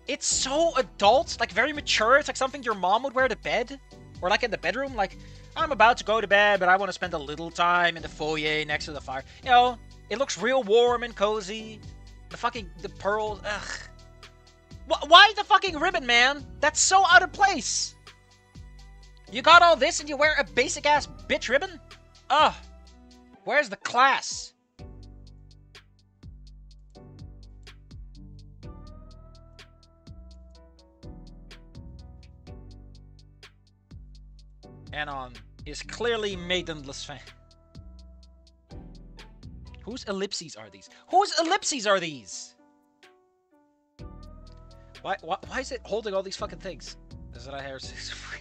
Speaker 1: It's so adult, like very mature. It's like something your mom would wear to bed. Or like in the bedroom, like, I'm about to go to bed, but I want to spend a little time in the foyer next to the fire. You know, it looks real warm and cozy. The pearls, ugh. Why the fucking ribbon, man? That's so out of place. You got all this and you wear a basic-ass bitch ribbon? Ugh. Where's the class? Anon is clearly maidenless fan. Whose ellipses are these? Whose ellipses are these? Why is it holding all these fucking things? Is it I have free?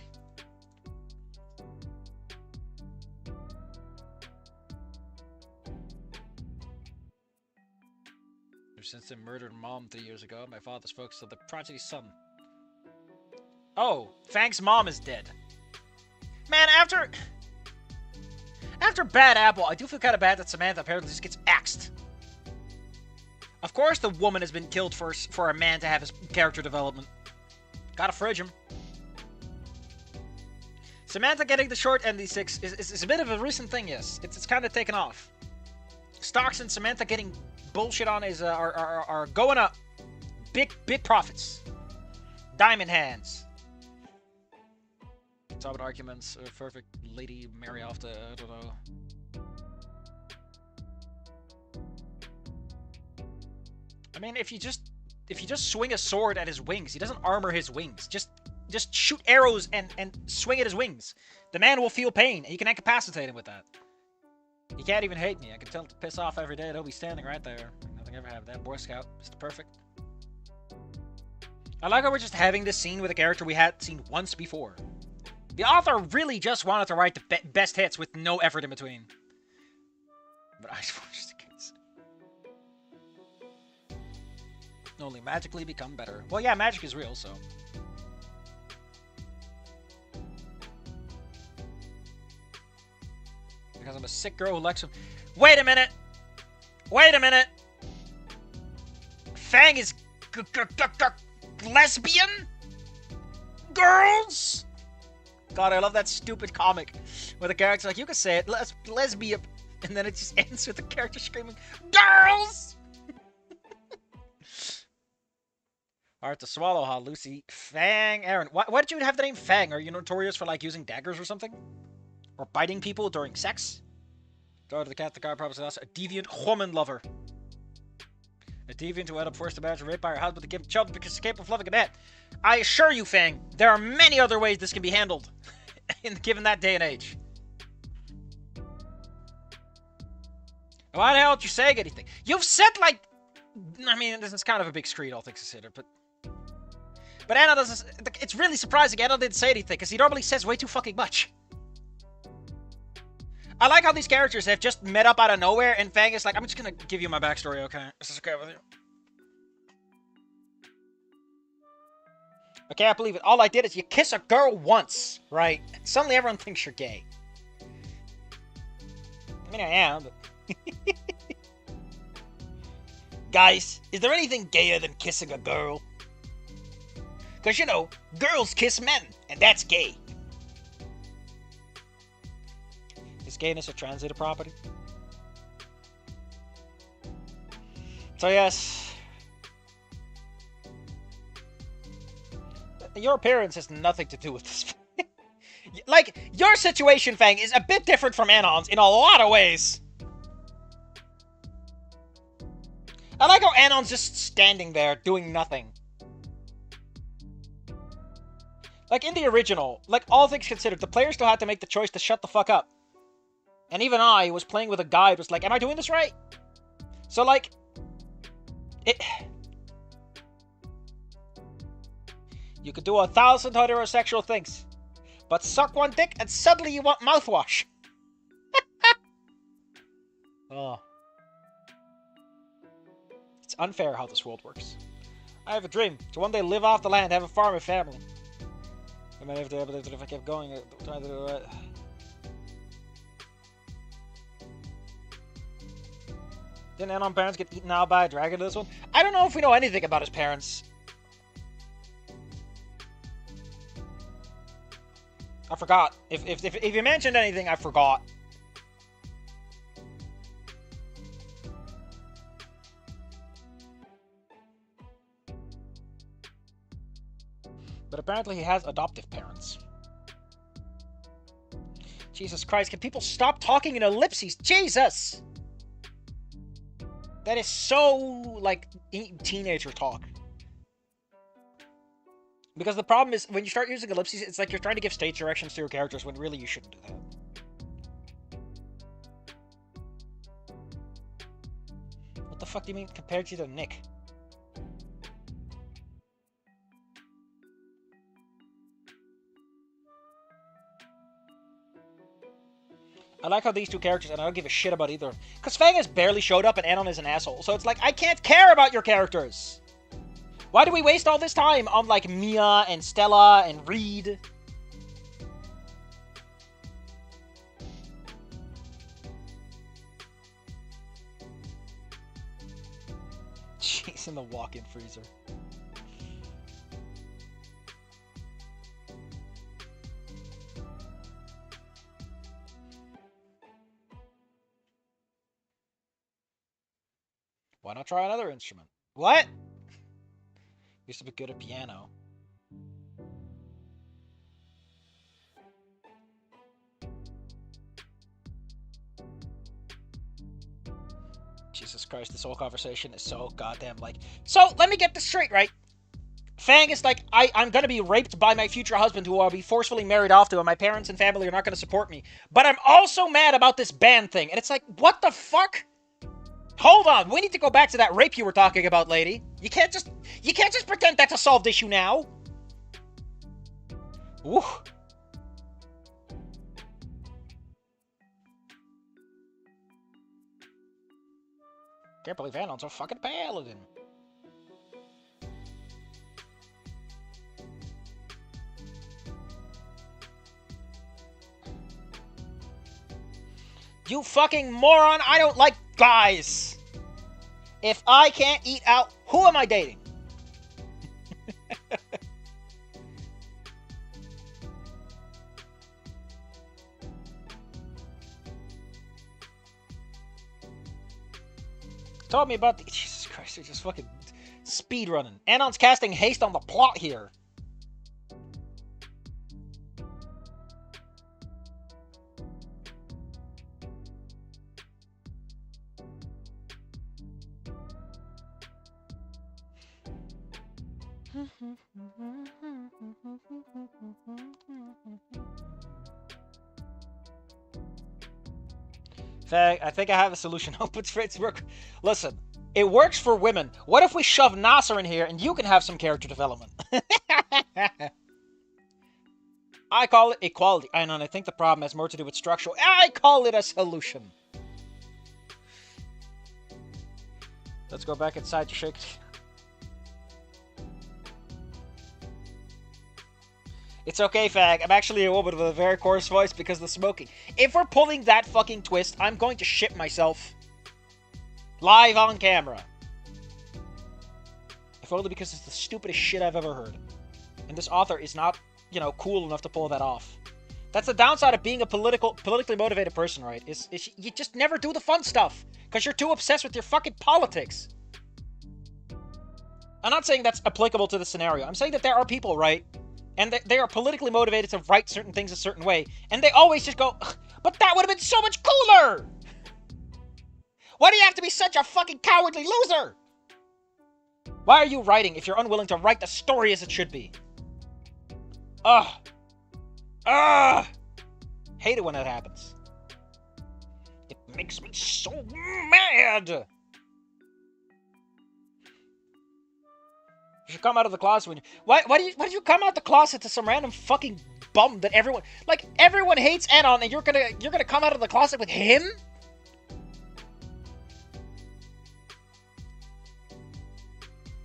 Speaker 1: Since they murdered mom 3 years ago, my father's focused on the prodigy's son. Oh, Fang's mom is dead. Man, after Bad Apple, I do feel kind of bad that Samantha apparently just gets axed. Of course the woman has been killed for a man to have his character development. Gotta fridge him. Samantha getting the short end of these 6 is a bit of a recent thing, yes. It's kind of taken off. Stocks and Samantha getting bullshit on is are going up. Big profits. Diamond hands. Top arguments. Perfect lady Mary off the I don't know. I mean, if you just swing a sword at his wings, he doesn't armor his wings. Just shoot arrows and swing at his wings. The man will feel pain, and you can incapacitate him with that. He can't even hate me. I can tell him to piss off every day, and he'll be standing right there. Nothing ever happened. That Boy Scout, Mr. Perfect. I like how we're just having this scene with a character we had seen once before. The author really just wanted to write the best hits with no effort in between. But I suppose just in case. Only magically become better. Well, yeah, magic is real, so. Because I'm a sick girl who likes him. Wait a minute! Wait a minute! Fang is lesbian? Girls? God, I love that stupid comic where the character's like, you can say it, lesbian, and then it just ends with the character screaming, girls! Hard to swallow, huh, Lucy? Fang Aaron. Why did you have the name Fang? Are you notorious for, like, using daggers or something? Or biting people during sex? Daughter of the cat, the guy probably a deviant woman lover. A deviant who ended up forced to marry raped by her husband to give child because she's capable of loving a man. I assure you, Fang, there are many other ways this can be handled, given that day and age. Why the hell aren't you saying anything? You've said, like... I mean, this is kind of a big screed, all things considered, but... But Anna doesn't... It's really surprising Anna didn't say anything, because he normally says way too fucking much. I like how these characters have just met up out of nowhere, and Fang is like, I'm just gonna give you my backstory, okay? Is this okay with you? I can't believe it. All I did is you kiss a girl once, right? And suddenly everyone thinks you're gay. I mean, I am, but... Guys, is there anything gayer than kissing a girl? Because, you know, girls kiss men, and that's gay. Is gayness a translated property? So, yes. Your appearance has nothing to do with this. Like, your situation, Fang, is a bit different from Anon's in a lot of ways. I like how Anon's just standing there doing nothing. Like, in the original, like, all things considered, the player still had to make the choice to shut the fuck up. And even I was playing with a guide, was like, am I doing this right? So, like, you could do 1,000 heterosexual things, but suck one dick and suddenly you want mouthwash. Oh. It's unfair how this world works. I have a dream to one day live off the land, have a farm and family. I mean, if I kept going, trying to do it. Didn't Anon parents get eaten out by a dragon in this one? I don't know if we know anything about his parents. I forgot. If you mentioned anything, I forgot. But apparently he has adoptive parents. Jesus Christ, can people stop talking in ellipses? Jesus! That is so, like, teenager talk. Because the problem is, when you start using ellipses, it's like you're trying to give stage directions to your characters when really you shouldn't do that. What the fuck do you mean compared you to Nick? I like how these two characters, and I don't give a shit about either. Because Fang has barely showed up and Anon is an asshole. So it's like, I can't care about your characters! Why do we waste all this time on, like, Mia and Stella and Reed? Jeez, in the walk-in freezer. Why not try another instrument? What? Used to be good at piano. Jesus Christ, this whole conversation is so goddamn like... So, let me get this straight, right? Fang is like, I'm gonna be raped by my future husband who I'll be forcefully married off to, and my parents and family are not gonna support me. But I'm also mad about this band thing. And it's like, what the fuck? Hold on, we need to go back to that rape you were talking about, lady. You can't just pretend that's a solved issue now. Woo. Can't believe Anon's a fucking paladin. You fucking moron, I don't like guys. If I can't eat out, who am I dating? Told me about the... Jesus Christ, they're just fucking speed running. Anon's casting haste on the plot here. Fag, I think I have a solution. Hope it's Fritz. Listen, it works for women. What if we shove Nasser in here and you can have some character development? I call it equality. I know, and I think the problem has more to do with structural. I call it a solution. Let's go back inside to shake. It's okay, Fag. I'm actually a woman with a very coarse voice because of the smoking. If we're pulling that fucking twist, I'm going to shit myself. Live on camera. If only because it's the stupidest shit I've ever heard. And this author is not, you know, cool enough to pull that off. That's the downside of being a politically motivated person, right? Is you just never do the fun stuff. Because you're too obsessed with your fucking politics. I'm not saying that's applicable to the scenario. I'm saying that there are people, right? And they are politically motivated to write certain things a certain way. And they always just go, but that would have been so much cooler! Why do you have to be such a fucking cowardly loser? Why are you writing if you're unwilling to write the story as it should be? Ugh. Ugh. Hate it when that happens. It makes me so mad! You should come out of the closet when you... Why did you come out the closet to some random fucking bum that everyone... Like, everyone hates Anon and you're gonna come out of the closet with him?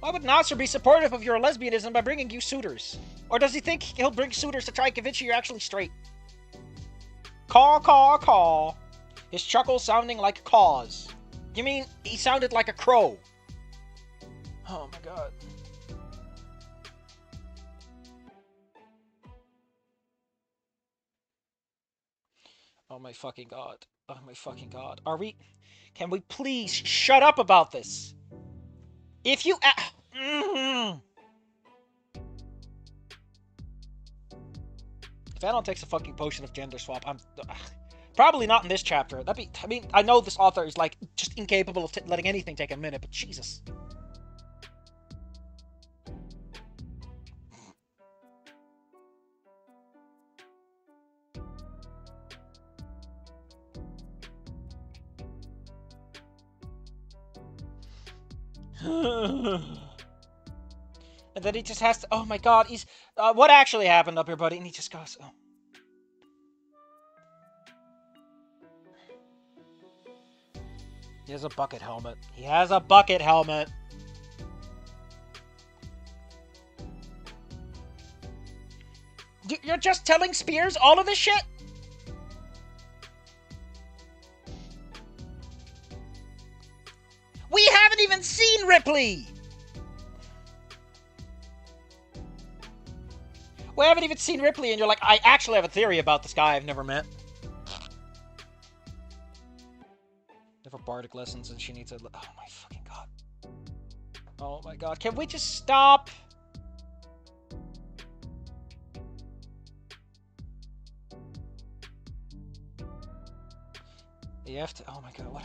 Speaker 1: Why would Nasser be supportive of your lesbianism by bringing you suitors? Or does he think he'll bring suitors to try and convince you you're actually straight? Caw, caw, caw. His chuckle sounding like caws. You mean he sounded like a crow? Oh my god. Oh my fucking god. Oh my fucking god. Can we please shut up about this? If you... It's if Anon takes a fucking potion of gender swap, I'm... probably not in this chapter. That'd be... I mean, I know this author is, like, just incapable of letting anything take a minute, but Jesus. And then he just has to... Oh my god, he's... what actually happened up here, buddy? And he just goes... Oh. He has a bucket helmet. He has a bucket helmet. You're just telling Spears all of this shit? We haven't even seen Ripley! We haven't even seen Ripley, and you're like, I actually have a theory about this guy I've never met. Never bardic lessons, and she needs a... Oh my fucking god. Oh my god. Can we just stop? You have to... Oh my god, what...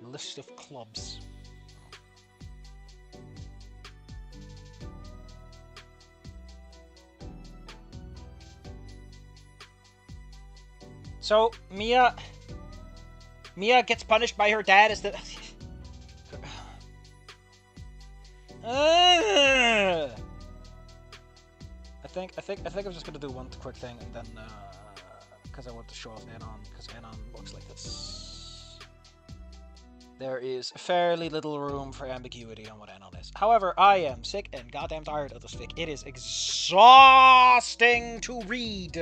Speaker 1: List of clubs. So, Mia gets punished by her dad as the... I think I'm just gonna do one quick thing, and then, because I want to show off Anon, because Anon looks like this. There is fairly little room for ambiguity on what Anon is. However, I am sick and goddamn tired of this fic. It is exhausting to read.